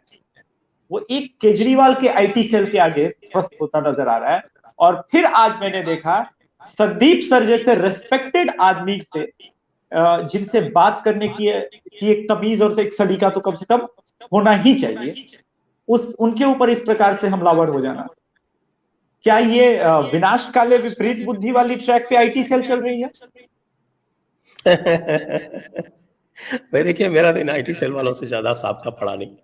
वो एक केजरीवाल के आईटी सेल के आगे ध्वस्त होता नजर आ रहा है। और फिर आज मैंने देखा संदीप सर जैसे रेस्पेक्टेड आदमी से, जिनसे बात करने की एक तमीज और एक सलीका तो कम से कम होना ही चाहिए, उनके ऊपर इस प्रकार से हमलावर हो जाना, क्या ये विनाश काले विपरीत बुद्धि वाली ट्रैक पे आईटी सेल चल रही है? भाई देखिए, मेरा तो इन आईटी सेल वालों से ज्यादा साबका पड़ा नहीं,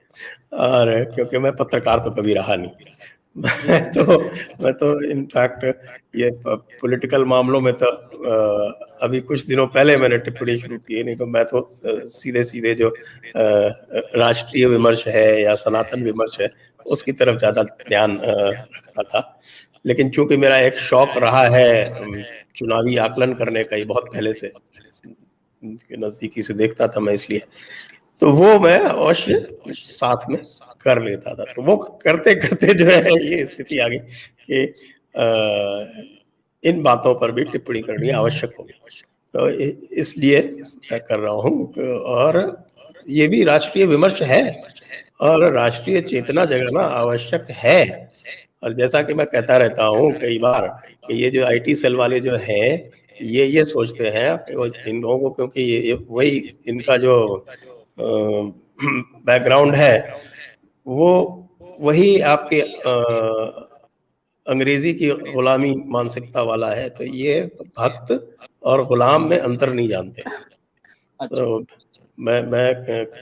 और क्योंकि मैं पत्रकार तो कभी रहा नहीं। मैं तो इनफैक्ट ये पॉलिटिकल मामलों में तो अभी कुछ दिनों पहले मैंने टिप्पणी शुरू की, नहीं तो मैं तो सीधे सीधे जो राष्ट्रीय विमर्श है या सनातन विमर्श है उसकी तरफ ज्यादा ध्यान रखता था। लेकिन चूंकि मेरा एक शौक रहा है चुनावी आकलन करने का, ही बहुत पहले से नजदीकी से देखता था मैं, इसलिए तो वो मैं अवश्य साथ में कर लेता था। तो वो करते करते जो है ये स्थिति आ गई कि इन बातों पर भी टिप्पणी करनी आवश्यक होगी, तो इसलिए मैं कर रहा हूँ। और ये भी राष्ट्रीय विमर्श है और राष्ट्रीय चेतना जगाना आवश्यक है। और जैसा कि मैं कहता रहता हूँ कई बार कि ये जो आईटी सेल वाले जो हैं ये सोचते हैं इन लोगों को, क्योंकि ये वही इनका जो बैकग्राउंड है वो वही आपके अंग्रेजी की गुलामी मानसिकता वाला है। तो ये भक्त और गुलाम में अंतर नहीं जानते। तो मैं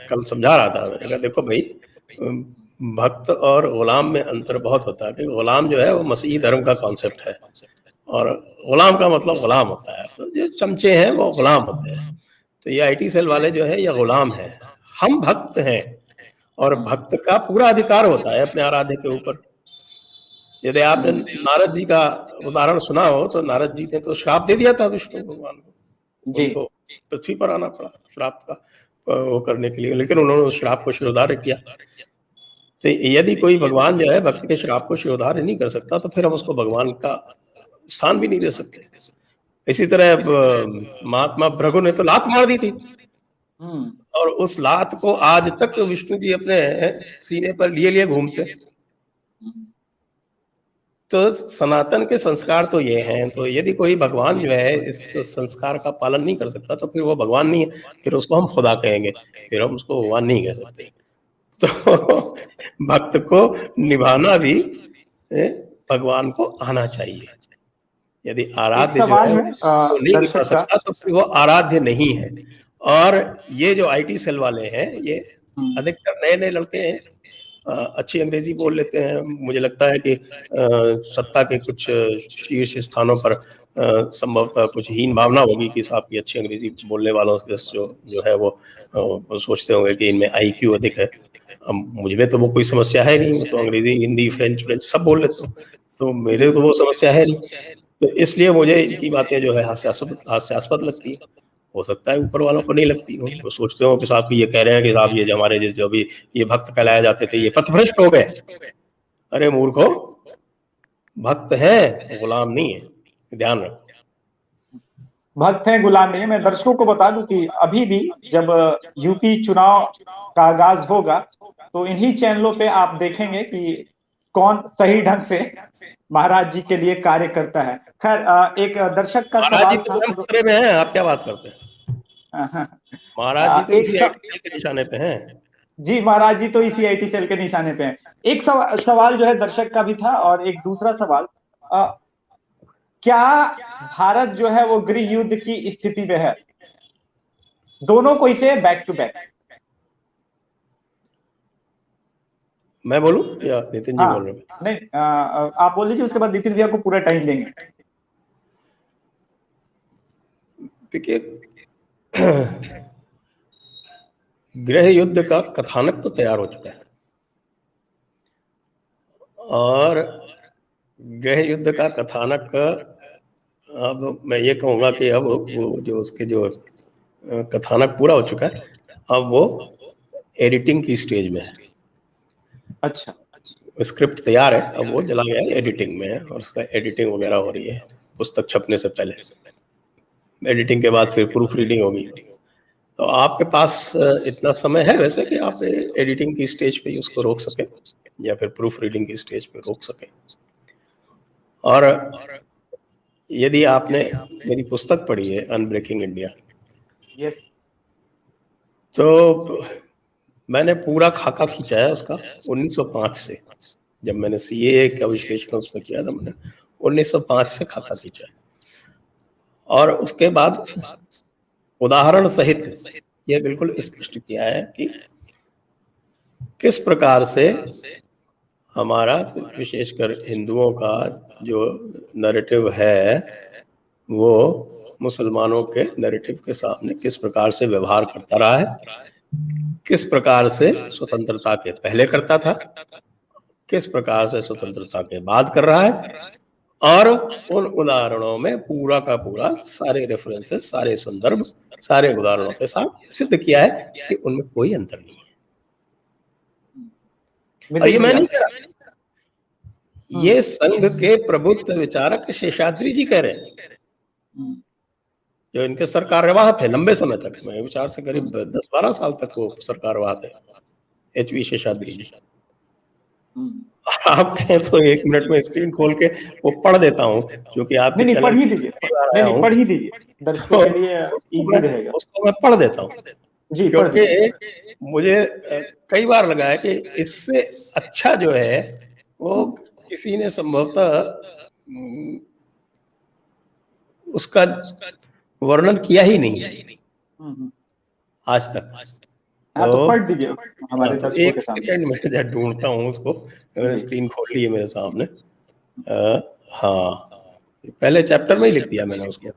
कल समझा रहा था, मैंने कहा देखो भाई, भक्त और गुलाम में अंतर बहुत होता है। कि गुलाम जो है वो मसीही धर्म का कॉन्सेप्ट है, और गुलाम का मतलब गुलाम होता है। तो जो चमचे हैं वो गुलाम होते हैं। तो ये आईटी सेल वाले जो है ये गुलाम है, हम भक्त हैं, और भक्त का पूरा अधिकार होता है अपने आराध्य के ऊपर। यदि आपने नारद जी का उदाहरण सुना हो, तो नारद जी ने तो श्राप दे दिया था विष्णु भगवान को, उनको पृथ्वी पर आना पड़ा श्राप का वो करने के लिए, लेकिन उन्होंने उस श्राप को शिरोधार्य किया। तो यदि कोई भगवान जो है भक्त के श्राप को शिरोधार्य नहीं कर सकता, तो फिर हम उसको भगवान का स्थान भी नहीं दे सकते। इसी तरह महात्मा भृगु ने तो लात मार दी थी, और उस लात को आज तक विष्णु जी अपने सीने पर लिए घूमते। तो सनातन के संस्कार तो ये हैं। तो यदि कोई भगवान जो है इस संस्कार का पालन नहीं कर सकता, तो फिर वो भगवान नहीं है, फिर उसको हम खुदा कहेंगे, फिर हम उसको भगवान नहीं कह सकते। तो भक्त को निभाना भी भगवान को आना चाहिए। यदि आराध्य जो है वो नहीं निभा सकता, तो फिर वो आराध्य नहीं है। और ये जो आईटी सेल वाले हैं, ये अधिकतर नए लड़के हैं, अच्छी अंग्रेजी बोल लेते हैं। मुझे लगता है कि सत्ता के कुछ शीर्ष स्थानों पर संभवतः कुछ हीन भावना होगी कि साहब की अच्छी अंग्रेजी बोलने वालों जो है वो सोचते होंगे कि इनमें IQ अधिक है। मुझ में तो वो कोई समस्या है नहीं, तो अंग्रेजी, हिंदी, फ्रेंच सब बोल लेता हूँ, तो मेरे तो वो समस्या है नहीं। तो इसलिए मुझे इनकी बातें जो है हास्यास्पद लगती है। हो सकता है ऊपर वालों को नहीं लगती हो, वो सोचते हो कि साहब ये कह रहे हैं कि साहब ये जो हमारे जो भी ये भक्त कहलाए जाते थे, ये पथभ्रष्ट हो गए। अरे मूर्खो, भक्त है, गुलाम नहीं है, ध्यान रखो। भक्त हैं, गुलाम नहीं है। मैं दर्शकों को बता दूं कि अभी भी जब यूपी चुनाव का आगाज होगा, तो इन्हीं चैनलों पे आप देखेंगे कि कौन सही ढंग से महाराज जी के लिए कार्य करता है। खैर, एक दर्शक का सवाल था। खतरे में है, आप क्या बात करते हैं? महाराज जी तो इसी आईटी सेल के निशाने पे हैं। जी, महाराज जी तो इसी आईटी सेल के निशाने पे हैं। एक सवाल जो है दर्शक का भी था, और एक दूसरा सवाल, क्या भारत जो है वो गृह युद्ध की स्थिति में है? दोनों को इसे बैक टू बैक। मैं बोलूं या नितिन जी बोल रहे हैं? नहीं, आप बोल लीजिए, उसके बाद नितिन भैया को पूरा टाइम देंगे। देखिए, गृह युद्ध का कथानक तो तैयार हो चुका है, और गृह युद्ध का कथानक, अब मैं ये कहूँगा कि अब वो जो उसके जो कथानक पूरा हो चुका है, अब वो एडिटिंग की स्टेज में है। अच्छा, स्क्रिप्ट तैयार है, अब वो चला गया है एडिटिंग में है, और उसका एडिटिंग वगैरह हो रही है पुस्तक छपने से पहले। एडिटिंग के बाद फिर प्रूफ रीडिंग होगी। तो आपके पास इतना समय है वैसे कि आप एडिटिंग की स्टेज पे उसको रोक सकें, या फिर प्रूफ रीडिंग की स्टेज पे रोक सकें। और यदि आपने मेरी पुस्तक पढ़ी है अनब्रेकिंग इंडिया, तो मैंने पूरा खाका खींचा है उसका 1905 से। जब मैंने CAA का विश्लेषण उसमें किया था, मैंने 1905 से खाका खींचा है, और उसके बाद उदाहरण सहित यह बिल्कुल स्पष्ट किया है कि किस प्रकार से हमारा, विशेषकर हिंदुओं का जो नैरेटिव है, वो मुसलमानों के नैरेटिव के सामने किस प्रकार से व्यवहार करता रहा है, किस प्रकार से स्वतंत्रता के पहले करता था, किस प्रकार से स्वतंत्रता के बाद कर रहा है। और उन उदाहरणों में पूरा का पूरा सारे रेफरेंसेस, सारे संदर्भ, सारे उदाहरणों के साथ सिद्ध किया है कि उनमें कोई अंतर नहीं है। और ये मैं नहीं कह रहा, ये संघ के प्रबुद्ध विचारक शेषाद्री जी कह रहे हैं, जो इनके सरकारवाह थे लंबे समय तक। मेरे विचार से करीब 10-12 साल तक वो सरकारवाह थे, HV शेषाद्री जी। आप कहें तो 1 मिनट में स्क्रीन खोल के वो पढ़ देता हूँ, क्योंकि आपके नहीं, चैनल पढ़ ही दीजिए, नहीं, पढ़ ही दीजिए, दर्शकों तो के लिए इजी रहेगा। उसको मैं पढ़ देता हूँ, जी, पढ़ क्योंकि दीजिए। मुझे कई बार लगा है कि इससे अच्छा जो है वो किसी ने संभवतः उसका वर्णन किया ही नहीं आज तक। हाँ, तो पढ़ दीजिए हमारे तो दर्शकों एक के सामने। सेकंड में ढूंढता हूँ उसको, मैंने स्क्रीन खोल ली है मेरे सामने। हाँ, पहले चैप्टर में ही लिख दिया मैंने उसको,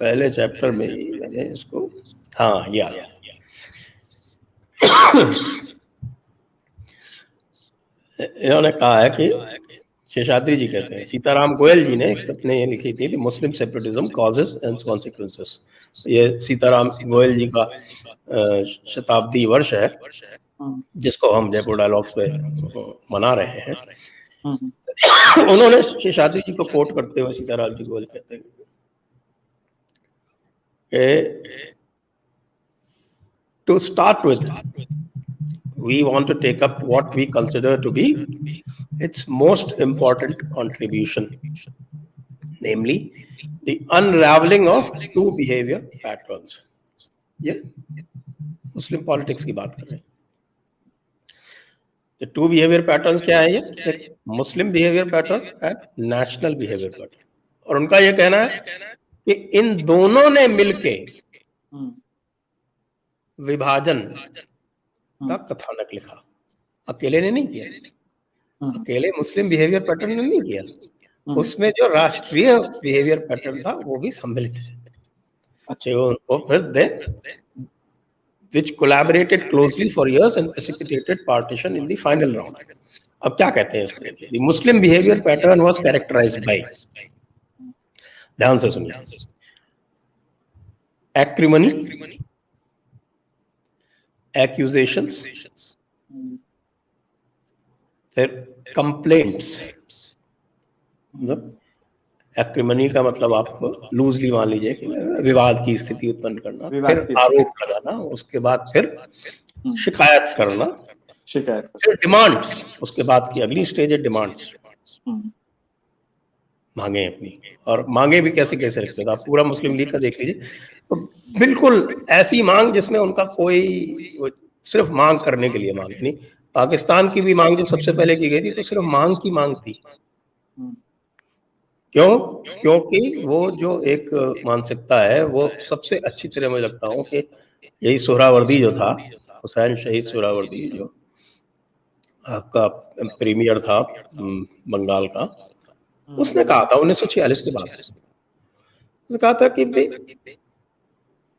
पहले चैप्टर में ही मैंने इसको, हाँ ये आ गया। इन्होंने कहा है कि शेषाद्री जी कहते हैं, सीताराम गोयल जी ने अपने ये लिखी थी मुस्लिम सेपरेटिज्म कॉजेस एंड कॉन्सिक्वेंसेस। ये सीताराम गोयल जी का शताब्दी वर्ष है, जिसको हम जयपुर डायलॉग्स पे मना रहे हैं। उन्होंने शेषाद्री जी को कोट करते हुए सीताराम जी गोयल कहते हैं to start with, we want to take up what we consider to be its most important contribution, namely the unraveling of two behavior patterns. ये मुस्लिम पॉलिटिक्स की बात कर रहे हैं। The two behavior patterns क्या है? ये Muslim behaviour pattern and national behaviour pattern. और उनका ये कहना है कि इन दोनों ने मिलके विभाजन का कथानक लिखा, अकेले ने नहीं किया, अकेले मुस्लिम बिहेवियर पैटर्न ने नहीं किया, उसमें जो राष्ट्रीय बिहेवियर पैटर्न था वो भी सम्मिलित है। वो फिर which collaborated closely for years and precipitated partition in the final round. अब क्या कहते हैं इसको? The Muslim behavior pattern was characterized by, ध्यान से सुनिए, acrimony, accusations, फिर complaints। मतलब एक्रिमनी का मतलब आप लूजली मान लीजिए कि विवाद की स्थिति उत्पन्न करना, फिर आरोप लगाना, उसके बाद फिर शिकायत करना, फिर डिमांड्स, उसके बाद की अगली स्टेज है डिमांड्स, मांगे अपनी। और मांगे भी कैसे कैसे रखते थे आप पूरा मुस्लिम लीग का देख लीजिए, तो बिल्कुल ऐसी मांग जिसमें उनका कोई सिर्फ मांग करने के लिए मांग, यानी पाकिस्तान की भी मांग जो सबसे पहले की गई थी तो सिर्फ मांग की मांग थी। क्यों? क्योंकि वो जो एक मानसिकता है वो सबसे अच्छी तरह मुझे लगता हूँ कि यही सोहरावर्दी जो था, हुसैन शहीद सोहरावर्दी जो आपका प्रीमियर था बंगाल का, उसने कहा था 1946 के बाद, उसने कहा था कि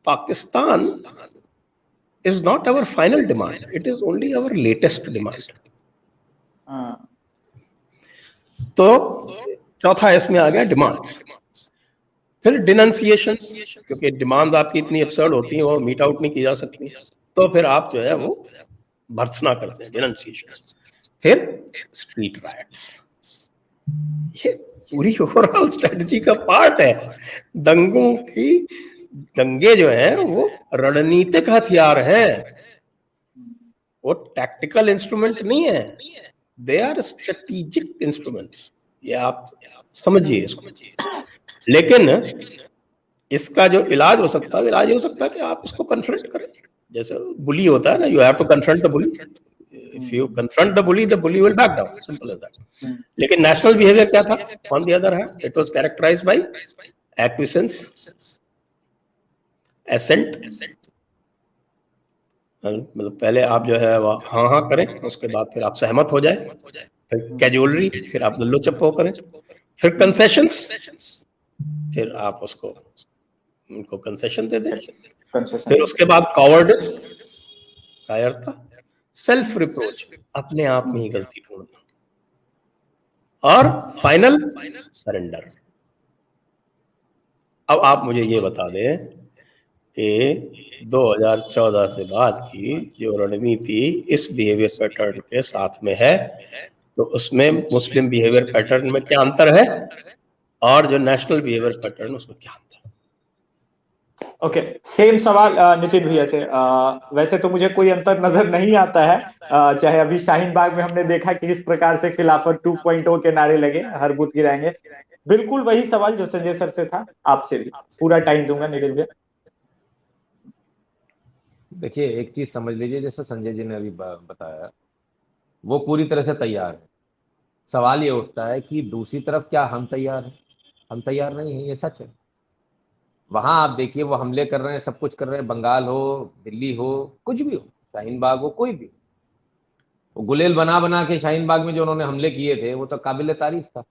Pakistan is not our final demand, it is only our latest demand. तो चौथा इसमें आ गया डिमांड्स, फिर डिनंसिएशंस, क्योंकि डिमांड आपकी इतनी अब्सर्ड होती है वो मीट आउट नहीं की जा सकती, तो फिर आप जो है वो भर्त्सना करते हैं, डिनंसिएशंस, फिर स्ट्रीट राइट्स। ये पूरी ओवरऑल स्ट्रेटजी का पार्ट है। दंगों की, दंगे जो है वो रणनीतिक हथियार हैं, वो टैक्टिकल इंस्ट्रूमेंट नहीं है, दे आर स्ट्रेटेजिक इंस्ट्रूमेंट्स। ये आप समझिए इसको। लेकिन इसका जो इलाज हो सकता है, इलाज हो सकता है कि आप इसको कन्फ्रंट करें, जैसे बुली होता है ना, you have to confront the bully, if you confront the bully will back down, simple as that. लेकिन नेशनल बिहेवियर क्या था? On the other hand it was characterised by acquiescence, assent, मतलब पहले आप जो है वो हाँ हाँ करें, उसके बाद फिर आप सहमत हो जाए, फिर कैजुअलरी, फिर आप लल्लो चप्पो करें, फिर कंसेशंस, फिर आप उसको उनको कंसेशन दे दें, फिर उसके बाद कॉवर्डिस, कायरता, सेल्फ रिप्रोच, अपने आप में ही गलती ढूंढना, और फाइनल सरेंडर। अब आप मुझे ये बता दें कि 2014 से बाद की जो रणनीति इस बिहेवियर पैटर्न के साथ में है, तो उसमें मुस्लिम बिहेवियर पैटर्न में क्या अंतर है और जो नेशनल बिहेवियर पैटर्न उसमें क्या अंतर है? ओके, सेम सवाल नितिन भैया से। वैसे तो मुझे कोई अंतर नजर नहीं आता है, चाहे अभी शाहीन बाग में हमने देखा कि किस प्रकार से खिलाफत 2.0 के नारे लगे, हर बूथ गिराएंगे। बिल्कुल वही सवाल जो संजय सर से था, आपसे भी पूरा टाइम दूंगा नितिन भैया। देखिए एक चीज समझ लीजिए, जैसे संजय जी ने अभी बताया, वो पूरी तरह से तैयार है। सवाल ये उठता है कि दूसरी तरफ क्या हम तैयार हैं? हम तैयार नहीं है, ये सच है। वहां आप देखिए वो हमले कर रहे हैं, सब कुछ कर रहे हैं, बंगाल हो, दिल्ली हो, कुछ भी हो, शाहीन बाग हो, कोई भी हो। वो गुलेल बना बना के शाहीन बाग में जो उन्होंने हमले किए थे वो तो काबिल तारीफ था।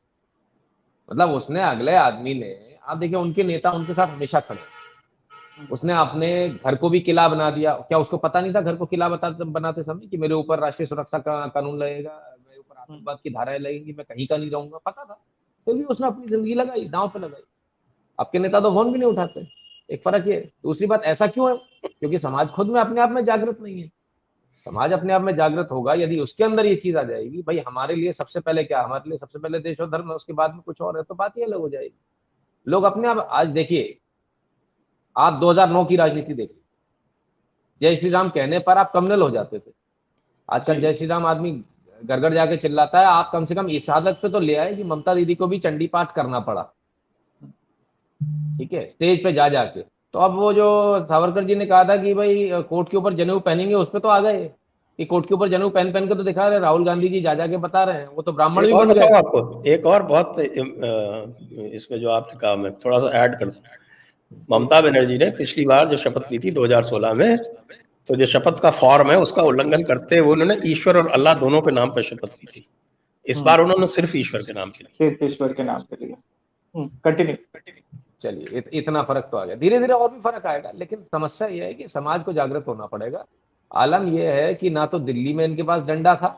मतलब उसने, अगले आदमी ने, आप देखिए उनके नेता उनके साथ हमेशा खड़े हैं। उसने अपने घर को भी किला बना दिया। क्या उसको पता नहीं था घर को किला बनाते समय कि मेरे ऊपर राष्ट्रीय सुरक्षा का कानून लगेगा, मेरे ऊपर आतंकवाद की धाराएं लगेंगी, मैं कहीं का नहीं रहूंगा? पता था, फिर भी उसने अपनी जिंदगी लगाई, दांव पे लगाई। आपके नेता तो फोन भी नहीं उठाते। एक फर्क ये। दूसरी बात, ऐसा क्यों है? क्योंकि समाज खुद में अपने आप में जागृत नहीं है। समाज अपने आप में जागृत होगा यदि उसके अंदर ये चीज आ जाएगी, भाई हमारे लिए सबसे पहले क्या, हमारे लिए सबसे पहले देश और धर्म है, उसके बाद में कुछ और है, तो बात ये अलग हो जाएगी। लोग अपने आप, आज देखिए आप 2009 की राजनीति देखिए, जय श्री राम कहने पर आप कम्युनल हो जाते थे। आजकल जय श्री राम आदमी घर घर जाके चिल्लाता है। आप कम से कम इस आदत पे तो ले आए कि ममता दीदी को भी चंडी पाठ करना पड़ा, ठीक है, स्टेज पे जा जाके। तो अब वो जो सावरकर जी ने कहा था कि भाई कोर्ट के ऊपर जनेऊ पहनेंगे, उस पर तो आ गए कि कोर्ट के ऊपर जनेऊ पहन पहन के तो दिखा रहे। राहुल गांधी जी जा जाके बता रहे हैं, वो तो ब्राह्मण एक भी और बन बताओ गए। आपको, एक और बहुत इसमें जो आपने कहा, मैं थोड़ा सा ऐड कर दूं। जी ममता बनर्जी ने पिछली बार जो शपथ ली थी 2016 में, तो जो शपथ का फॉर्म है उसका उल्लंघन करते हुए उन्होंने ईश्वर और अल्लाह दोनों के नाम पर शपथ ली थी। इस बार उन्होंने सिर्फ ईश्वर के नाम पे ली। सिर्फ ईश्वर के नाम पे लिया। कंटिन्यू। चलिए, इतना फर्क तो आ गया। धीरे धीरे और भी फर्क आएगा, लेकिन समस्या यह है कि समाज को जागृत होना पड़ेगा। आलम यह है कि ना तो दिल्ली में इनके पास डंडा था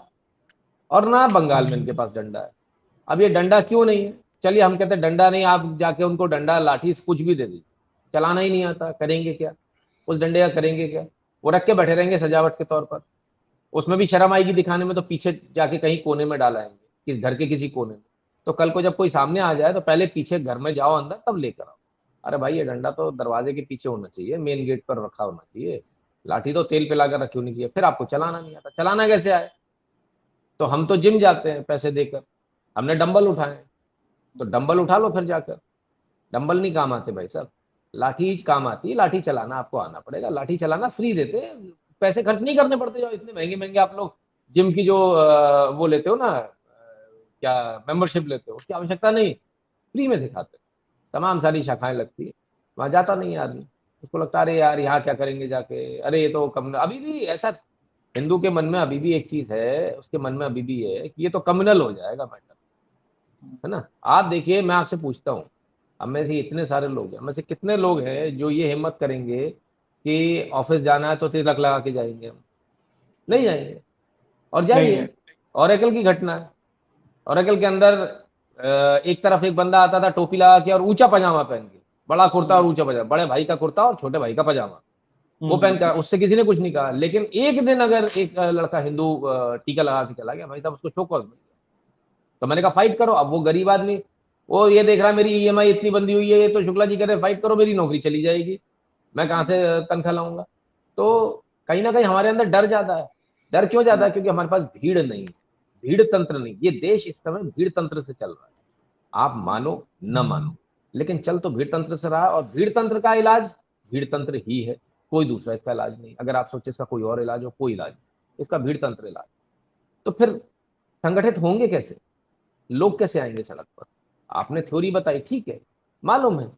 और ना बंगाल में इनके पास डंडा है। अब ये डंडा क्यों नहीं है? चलिए हम कहते हैं डंडा नहीं, आप जाके उनको डंडा लाठी कुछ भी दे दीजिए, चलाना ही नहीं आता, करेंगे क्या? उस डंडे का करेंगे क्या? वो रख के बैठे रहेंगे सजावट के तौर पर। उसमें भी शर्म आएगी दिखाने में, तो पीछे जाके कहीं कोने में डालाएंगे, किस घर के किसी कोने में। तो कल को जब कोई सामने आ जाए तो पहले पीछे घर में जाओ, अंदर तब लेकर आओ। अरे भाई ये डंडा तो दरवाजे के पीछे होना चाहिए, मेन गेट पर रखा होना चाहिए। लाठी तो तेल पे लाकर रखी होनी चाहिए। फिर आपको चलाना नहीं आता, चलाना कैसे आए? तो हम तो जिम जाते हैं पैसे देकर, हमने डंबल उठाए, तो डंबल उठा लो फिर जाकर। डंबल नहीं काम आते भाई साहब, लाठी काम आती है। लाठी चलाना आपको आना पड़ेगा। लाठी चलाना फ्री देते हैं, पैसे खर्च नहीं करने पड़ते। जो इतने महंगे महंगे आप लोग जिम की जो वो लेते हो ना, क्या मेंबरशिप लेते हो, उसकी आवश्यकता नहीं, फ्री में सिखाते हैं। तमाम सारी शाखाएं लगती है, वहां जाता नहीं है आदमी। उसको लगता है अरे यार यहाँ क्या करेंगे जाके, अरे ये तो कम। अभी भी ऐसा हिंदू के मन में अभी भी एक चीज है, उसके मन में अभी भी है कि ये तो कम्युनल हो जाएगा मैटर, है ना। आप देखिए, मैं आपसे पूछता हूँ, हम में से इतने सारे लोग हैं, हम में से कितने लोग हैं जो ये हिम्मत करेंगे कि ऑफिस जाना है तो तिलक लगा के जाएंगे? हम नहीं जाएंगे। और नहीं जाइए, है। ओरेकल की घटना है। ओरेकल के अंदर एक तरफ एक बंदा आता था टोपी लगा के और ऊंचा पजामा पहन के, बड़ा कुर्ता और ऊंचा पजामा, बड़े भाई का कुर्ता और छोटे भाई का पजामा, वो पहन कर, उससे किसी ने कुछ नहीं कहा। लेकिन एक दिन अगर एक लड़का हिंदू टीका लगा के चला गया, भाई साहब उसको शो कॉज मिल गया। तो मैंने कहा फाइट करो। अब वो गरीब आदमी, वो ये देख रहा है मेरी ईएमआई इतनी बंदी हुई है, तो शुक्ला जी कह रहे फाइट करो, मेरी नौकरी चली जाएगी, मैं कहाँ से तनख्वाह लाऊंगा? तो कहीं ना कहीं हमारे अंदर डर ज्यादा है। डर क्यों ज्यादा है? क्योंकि हमारे पास भीड़ नहीं है, भीड़ तंत्र नहीं। ये देश इस समय भीड़ तंत्र से चल रहा है, आप मानो न मानो, लेकिन चल तो भीड़ तंत्र से रहा। और भीड़ तंत्र का इलाज भीड़ तंत्र ही है, कोई दूसरा इसका इलाज नहीं। अगर आप सोचे इसका कोई और इलाज हो, कोई इलाज नहीं, इसका भीड़ तंत्र इलाज। तो फिर संगठित होंगे कैसे? लोग कैसे आएंगे सड़क पर? आपने थ्योरी बताई, ठीक है, मालूम है,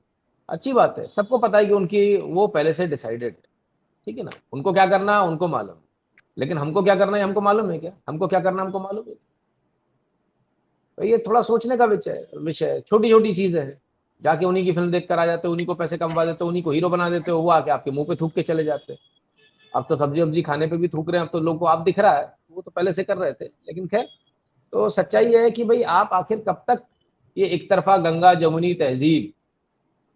अच्छी बात है, सबको पता है कि उनकी वो पहले से डिसाइडेड है, ठीक है ना, उनको क्या करना है उनको मालूम है। लेकिन हमको क्या करना है हमको मालूम है क्या? हमको क्या करना है हमको मालूम है? तो ये थोड़ा सोचने का विषय है। छोटी छोटी चीजें हैं, जाके उन्हीं की फिल्म देख कर आ जाते हो, उन्हीं को पैसे कमवा देते हो, उन्हीं को हीरो बना देते हो, वो आके आपके मुंह पे थूक के चले जाते हैं। अब तो सब्जी वब्जी खाने पे भी थूक रहे हैं, अब तो लोगों को आप दिख रहा है, वो तो पहले से कर रहे थे, लेकिन खैर। तो सच्चाई ये है कि भाई आप आखिर कब तक ये एक तरफा गंगा जमुनी तहजीब।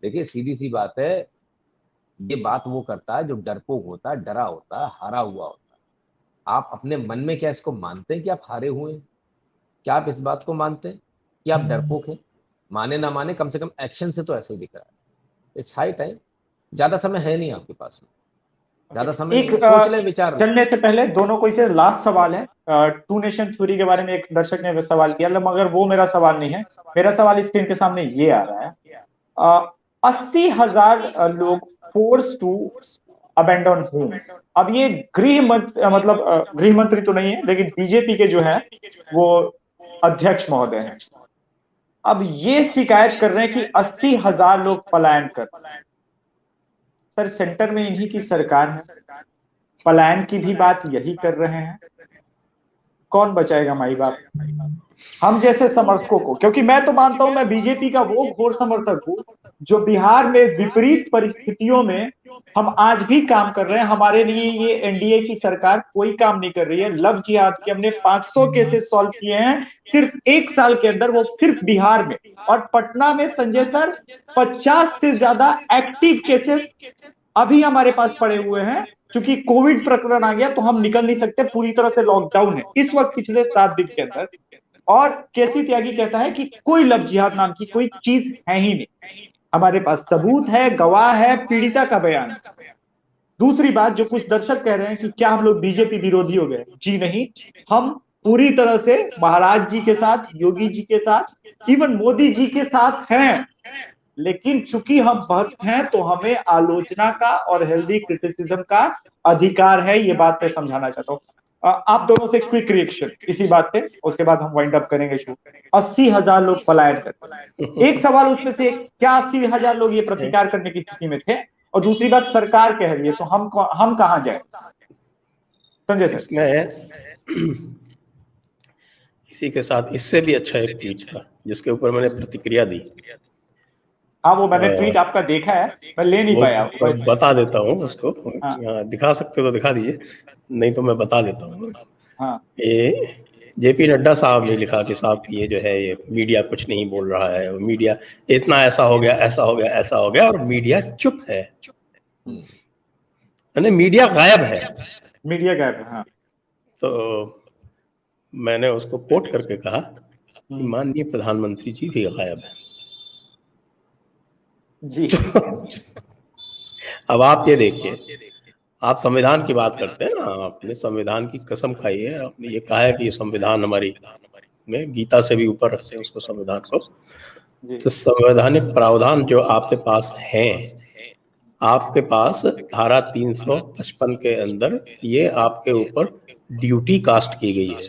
देखिए सीधी सी बात है, ये बात वो करता है जो डरपोक होता है, डरा होता है, हारा हुआ होता है। आप अपने मन में क्या इसको मानते हैं कि आप हारे हुए हैं? क्या आप इस बात को मानते हैं कि आप डरपोक हैं? माने ना माने, कम से कम एक्शन से तो ऐसे ही दिख रहा है। इट्स हाई टाइम ज्यादा समय है नहीं आपके पास में, ज्यादा समय एक नहीं है, सोच ले, विचार ले। चलने से पहले दोनों को इसे लास्ट सवाल है, टू नेशन थ्योरी के बारे में एक दर्शक ने सवाल किया, मगर वो मेरा सवाल नहीं है। मेरा सवाल स्क्रीन के सामने ये आ रहा है, 80,000 लोग फोर्स टू अबेंडन होम। अब ये गृह मंत्री तो नहीं है, लेकिन बीजेपी के जो है वो अध्यक्ष महोदय हैं। अब ये शिकायत कर रहे हैं कि 80,000 लोग पलायन कर। सर, सेंटर में इन्हीं की सरकार है, पलायन की भी बात यही कर रहे हैं। कौन बचाएगा माई बाप, हम जैसे समर्थकों को? क्योंकि मैं तो मानता हूं, मैं बीजेपी का वो घोर समर्थक हूं जो बिहार में विपरीत परिस्थितियों में हम आज भी काम कर रहे हैं। हमारे लिए ये एनडीए की सरकार कोई काम नहीं कर रही है। लव जिहाद के हमने 500 केसेस सॉल्व किए हैं सिर्फ 1 साल के अंदर, वो सिर्फ बिहार में। और पटना में संजय सर 50 से ज्यादा एक्टिव केसेस अभी हमारे पास पड़े हुए हैं। क्योंकि कोविड प्रकरण आ गया तो हम निकल नहीं सकते, पूरी तरह से लॉकडाउन है इस वक्त पिछले 7 दिन के अंदर। और केसी त्यागी कहता है कि कोई लव जिहाद नाम की कोई चीज है ही नहीं। हमारे पास सबूत है, गवाह है, पीड़िता का बयान। दूसरी बात, जो कुछ दर्शक कह रहे हैं कि क्या हम लोग बीजेपी विरोधी हो गए, जी नहीं, हम पूरी तरह से महाराज जी के साथ, योगी जी के साथ, इवन मोदी जी के साथ हैं। लेकिन चूंकि हम भक्त हैं तो हमें आलोचना का और हेल्दी क्रिटिसिज्म का अधिकार है। ये बात मैं समझाना चाहता हूँ। आप दोनों से क्विक रिएक्शन इसी बात पे, उसके बाद हम वाइंड अप करेंगे शो। 80,000 लोग पलायन करते, एक सवाल उसमें से, क्या 80,000 लोग ये प्रतिकार करने की स्थिति में थे? और दूसरी बात, सरकार कह रही है, तो हम कहां जाए? संजय सर। इसमें इसी के साथ इससे भी अच्छा एक ट्वीट था जिसके ऊपर मैंने प्रतिक्रिया दी। हाँ, वो मैंने ट्वीट आपका देखा है, मैं ले नहीं पाया। बता देता हूँ उसको। हाँ। यहाँ दिखा सकते हो तो दिखा दीजिए, नहीं तो मैं बता देता हूँ। हाँ। ये जेपी नड्डा साहब ने लिखा कि साहब ये जो है ये मीडिया कुछ नहीं बोल रहा है, मीडिया इतना ऐसा हो गया, ऐसा हो गया, ऐसा हो गया, और मीडिया चुप है, यानी मीडिया गायब है। मीडिया गायब है, हाँ। तो मैंने उसको कोट करके कहा कि माननीय प्रधानमंत्री जी भी गायब है जी। अब आप ये देखिए, आप संविधान की बात करते हैं ना, आपने संविधान की कसम खाई है, आपने ये कहा है कि ये संविधान हमारी में गीता से भी ऊपर रखते हैं उसको, संविधान को। तो संवैधानिक प्रावधान जो आपके पास हैं, आपके पास धारा 355 के अंदर ये आपके ऊपर ड्यूटी कास्ट की गई है।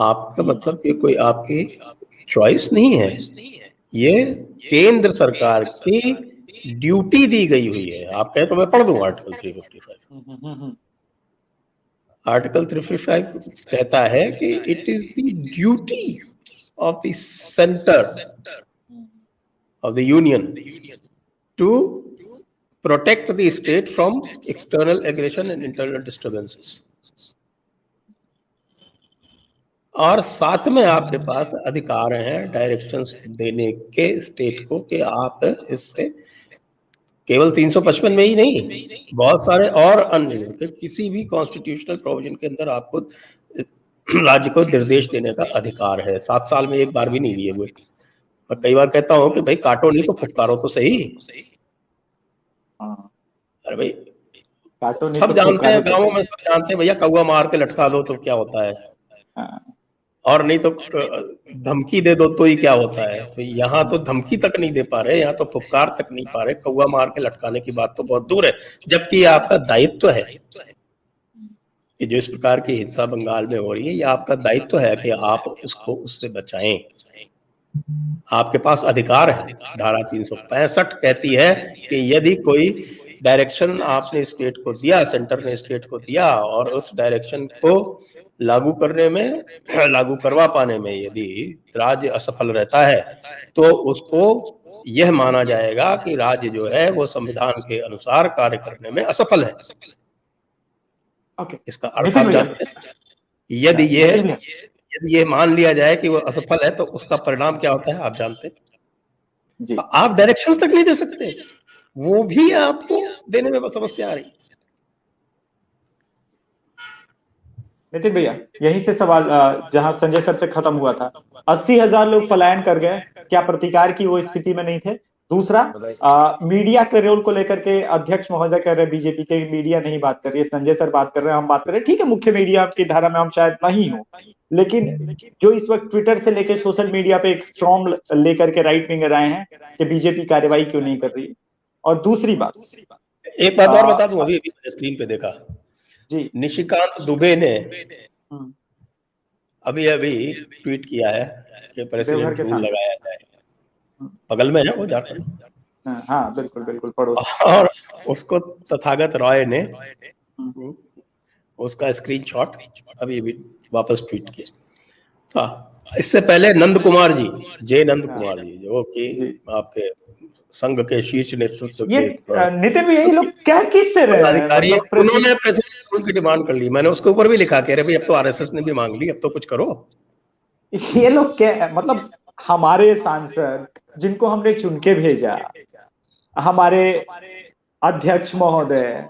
आपका मतलब ये कोई आपकी चॉइस नहीं है, ये केंद्र सरकार की ड्यूटी दी गई हुई है। आप कहें तो मैं पढ़ दूं आर्टिकल 355। आर्टिकल 355 कहता है कि it is the duty of the centre of the union to protect the state from external aggression and internal disturbances. और साथ में आपके पास अधिकार हैं डायरेक्शंस देने के स्टेट को कि आप इससे केवल 355 में ही नहीं, बहुत सारे और अन्य किसी भी कॉन्स्टिट्यूशनल प्रोविजन के अंदर आपको राज्य को निर्देश देने का अधिकार है। 7 साल में एक बार भी नहीं दिए हुए। मैं कई बार कहता हूं कि भाई काटो नहीं तो फटकारो तो सही। अरे भाई काटो नहीं, सब जानते हैं, गाँवों में सब जानते हैं भैया, कौवा मार के लटका दो तो क्या होता है, और नहीं तो धमकी दे दो तो ही क्या होता है। तो यहाँ तो धमकी तक नहीं दे पा रहे, यहाँ तो फुफकार तक नहीं पा रहे, कौवा मार के लटकाने की बात तो बहुत दूर है। जबकि ये आपका दायित्व है कि जो इस प्रकार की हिंसा बंगाल में हो रही है, ये आपका दायित्व है कि आप उसको उससे बचाएं। आपके पास अधिकार है। धारा 365 कहती है कि यदि कोई डायरेक्शन आपने स्टेट को दिया, सेंटर ने स्टेट को दिया, और उस डायरेक्शन को लागू करने में, लागू करवा पाने में यदि राज्य असफल रहता है तो उसको यह माना जाएगा कि राज्य जो है वो संविधान के अनुसार कार्य करने में असफल है। इसका अर्थ आप जानते हैं? यदि ये मान लिया जाए कि वो असफल है तो उसका परिणाम क्या होता है आप जानते हैं? तो आप डायरेक्शंस तक नहीं दे सकते, वो भी आपको देने में समस्या आ रही है। नितिन भैया, यहीं से सवाल जहां संजय सर से खत्म हुआ था, 80,000 लोग पलायन कर गए, क्या प्रतिकार की वो स्थिति में नहीं थे? दूसरा, मीडिया के रोल को लेकर के अध्यक्ष महोदय कह रहे हैं बीजेपी के मीडिया नहीं बात कर रही है, संजय सर बात कर रहे हैं, हम बात कर रहे हैं, ठीक है मुख्य मीडिया की धारा में हम शायद नहीं हो, लेकिन जो इस वक्त ट्विटर से लेकर सोशल मीडिया पे एक स्ट्रॉन्ग लेकर के राइट विंगर आए हैं कि बीजेपी कार्रवाई क्यों नहीं कर रही है। और दूसरी बात, एक बात और बता दूं, अभी मैंने स्क्रीन पे देखा जी, निशिकांत दुबे ने अभी ट्वीट किया है कि प्रेसिडेंट रूल लगाया जाए, बगल में है वो झारखंड। हाँ बिल्कुल बिल्कुल पड़ोस। और उसको तथागत रॉय ने उसका स्क्रीनशॉट अभी वापस ट्वीट किया था। इससे पहले नंद कुमार जी, जे नंद कुमार जी, जो कि आपके संघ के शीर्ष नेतृत्व ये के नितिन यही लोग क्या किससे रहे हैं, अधिकारी, उन्होंने प्रेसिडेंट रूल की डिमांड कर ली। मैंने उसके ऊपर भी लिखा, कह रहे भाई अब तो आरएसएस ने भी मांग ली, अब तो कुछ करो। ये लोग क्या, मतलब हमारे सांसद जिनको हमने चुन के भेजा, हमारे अध्यक्ष महोदय,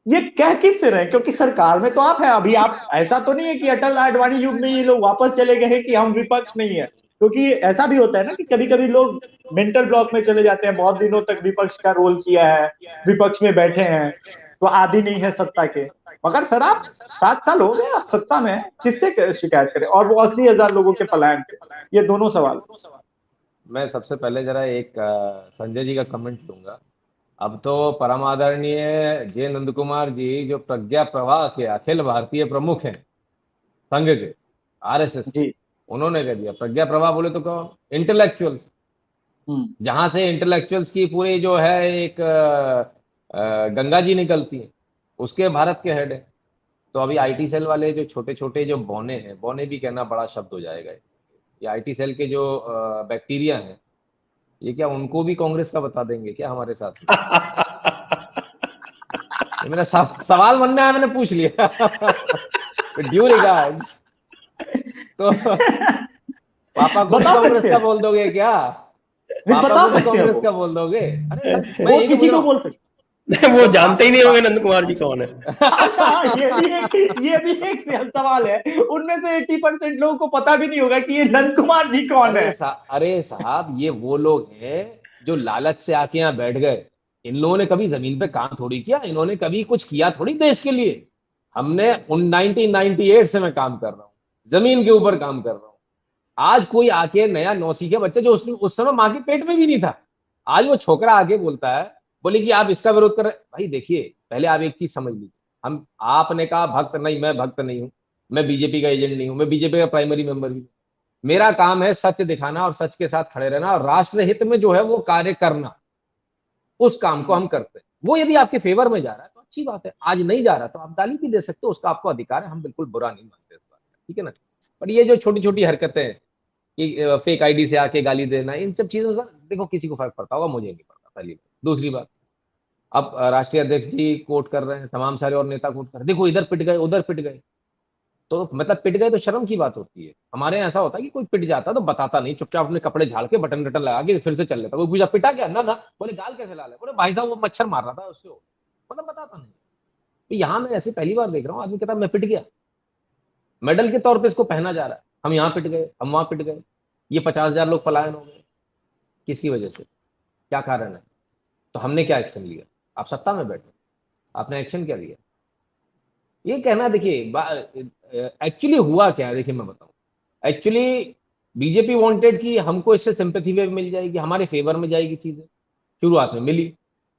ये कह किससे रहे? क्योंकि सरकार में तो आप हैं अभी, आप ऐसा तो नहीं है कि अटल आडवाणी युग में ये लोग वापस चले गए हैं कि हम विपक्ष नहीं है, क्योंकि ऐसा भी होता है ना कि कभी कभी लोग मेंटल ब्लॉक में चले जाते हैं, बहुत दिनों तक विपक्ष का रोल किया है, विपक्ष में बैठे हैं तो आदि नहीं है सत्ता के। मगर सर आप 7 साल हो गए आप सत्ता में, किससे शिकायत करें? और वो 80,000 लोगों के पलायन पे, ये दोनों सवाल। मैं सबसे पहले जरा एक संजय जी का कमेंट दूंगा। अब तो परम आदरणीय जे नंद कुमार जी, जो प्रज्ञा प्रवाह के अखिल भारतीय प्रमुख हैं संघ के, आरएसएस, जी, उन्होंने कह दिया प्रज्ञा प्रवाह बोले तो कौन? इंटेलेक्चुअल्स। जहां से इंटेलेक्चुअल्स की पूरी जो है एक गंगा जी निकलती है, उसके भारत के हेड है। तो अभी आईटी सेल वाले जो छोटे छोटे जो बौने हैं, बौने भी कहना बड़ा शब्द हो जाएगा, ये आईटी सेल के जो बैक्टीरिया हैं, ये क्या उनको भी कांग्रेस का बता देंगे क्या हमारे साथ? ये मेरा सवाल मन में आया, मैंने पूछ लिया। Due regard. तो पापा को कांग्रेस का बोल दोगे क्या? पापा को कांग्रेस का बोल दोगे? अरे वो किसी को बोल सकते, वो जानते ही नहीं होंगे नंद कुमार जी कौन है। अच्छा, ये भी एक सवाल है, उनमें से 80% लोगों को पता भी नहीं होगा कि ये नंद कुमार जी कौन है। अरे साहब, ये वो लोग हैं जो लालच से आके यहाँ बैठ गए। इन लोगों ने कभी जमीन पे काम थोड़ी किया, इन्होंने कभी कुछ किया थोड़ी देश के लिए। हमने 1998 से मैं काम कर रहा हूँ, जमीन के ऊपर काम कर रहा हूँ। आज कोई आके नया नौसीखिया बच्चा, जो उस समय माँ के पेट में भी नहीं था, आज वो छोकरा आके बोलता है, बोले कि आप इसका विरोध कर रहे हैं। भाई देखिए, पहले आप एक चीज समझ लीजिए, हम, आपने कहा भक्त नहीं, मैं भक्त नहीं हूं, मैं बीजेपी का एजेंट नहीं हूं, मैं बीजेपी का प्राइमरी मेंबर भी। मेरा काम है सच दिखाना और सच के साथ खड़े रहना और राष्ट्र हित में जो है वो कार्य करना। उस काम को हम करते हैं। वो यदि आपके फेवर में जा रहा है तो अच्छी बात है, आज नहीं जा रहा तो आप गाली भी दे सकते हो, उसका आपको अधिकार है, हम बिल्कुल बुरा नहीं मानते इस बात का, ठीक है ना। पर ये जो छोटी छोटी हरकतें हैं कि फेक आईडी से आके गाली देना, इन सब चीजों से देखो किसी को फर्क पड़ता होगा, मुझे नहीं पड़ता, पहली बात। दूसरी बात, अब राष्ट्रीय अध्यक्ष जी कोट कर रहे हैं, तमाम सारे और नेता कोट कर रहे हैं, देखो इधर पिट गए उधर पिट गए, तो मतलब पिट गए तो शर्म की बात होती है। हमारे यहाँ ऐसा होता है कि कोई पिट जाता तो बताता नहीं, चुपचाप अपने कपड़े झाड़ के बटन रटन लगा के फिर से चल लेता। कोई पूछा पिटा क्या, ना ना, बोले गाल कैसे लाल है, बोले भाई साहब वो मच्छर मार रहा था उससे, मतलब बताता नहीं। तो यहाँ मैं ऐसे पहली बार देख रहा हूँ, आदमी कहता मैं पिट गया, मेडल के तौर पर इसको पहना जा रहा है, हम यहाँ पिट गए, हम वहां पिट गए, ये 50,000 लोग पलायन हो गए, किसकी वजह से, क्या कारण है? तो हमने क्या एक्शन लिया? आप सत्ता में बैठे, आपने एक्शन क्या लिया? ये कहना, देखिए एक्चुअली हुआ क्या है, देखिए मैं बताऊं। एक्चुअली बीजेपी वांटेड कि हमको इससे सिंपैथी वेव मिल जाएगी, हमारे फेवर में जाएगी चीजें। शुरुआत में मिली,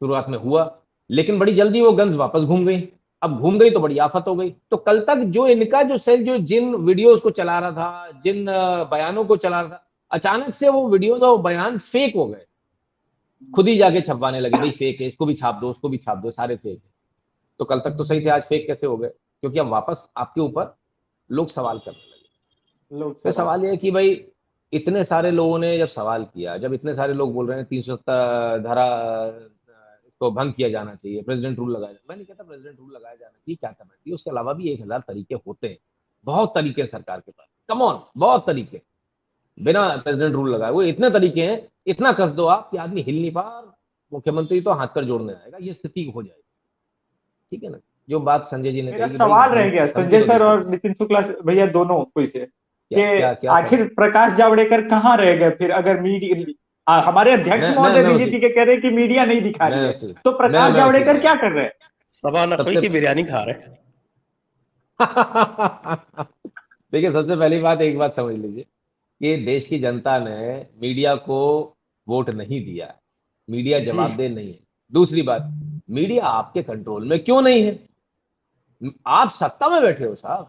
शुरुआत में हुआ, लेकिन बड़ी जल्दी वो गन्स वापस घूम गई। अब घूम गई तो बड़ी आफत हो गई। तो कल तक जो इनका जो सेल जो जिन वीडियोस को चला रहा था, जिन बयानों को चला रहा था, अचानक से वो वीडियोस और बयान फेक हो गए। खुद ही जाके छपवाने लगे, भाई फेक है, इसको भी छाप दो, उसको भी छाप दो, सारे फेक है। तो कल तक तो सही थे, आज फेक कैसे हो गए? क्योंकि अब वापस आपके ऊपर लोग सवाल करने लगे। तो सवाल ये है कि भाई इतने सारे लोगों ने जब सवाल किया, जब इतने सारे लोग बोल रहे हैं 370 धारा इसको भंग किया जाना चाहिए, प्रेसिडेंट रूल लगाया जाए, मैं नहीं कहता प्रेसिडेंट रूल लगाया जाना चाहिए, क्या करना चाहिए, उसके अलावा भी 1000 तरीके होते हैं, बहुत तरीके हैं सरकार के पास, कम ऑन, बहुत तरीके, बिना प्रेसिडेंट रूल लगाए वो इतने तरीके हैं, इतना कस दो आप कि आदमी हिल नहीं पा, मुख्यमंत्री तो हाथ कर जोड़ने आएगा, ये स्थिति हो जाएगी, ठीक है ना। जो बात संजय जी ने मेरा सवाल रह गया संजय सर और नितिन शुक्ला भैया दोनों कोई से, कि आखिर प्रकाश जावड़ेकर कहाँ रह गए फिर? अगर हमारे अध्यक्ष महोदय बीजेपी के कह रहे हैं कि मीडिया नहीं दिखा रही है, तो प्रकाश जावड़ेकर क्या कर रहे हैं? सबा नकवी की बिरयानी खा रहे हैं। देखिए, सबसे पहली बात, एक बात समझ लीजिए कि देश की जनता ने मीडिया को वोट नहीं दिया, मीडिया जवाबदेह नहीं है। दूसरी बात, मीडिया आपके कंट्रोल में क्यों नहीं है? आप सत्ता में बैठे हो साहब,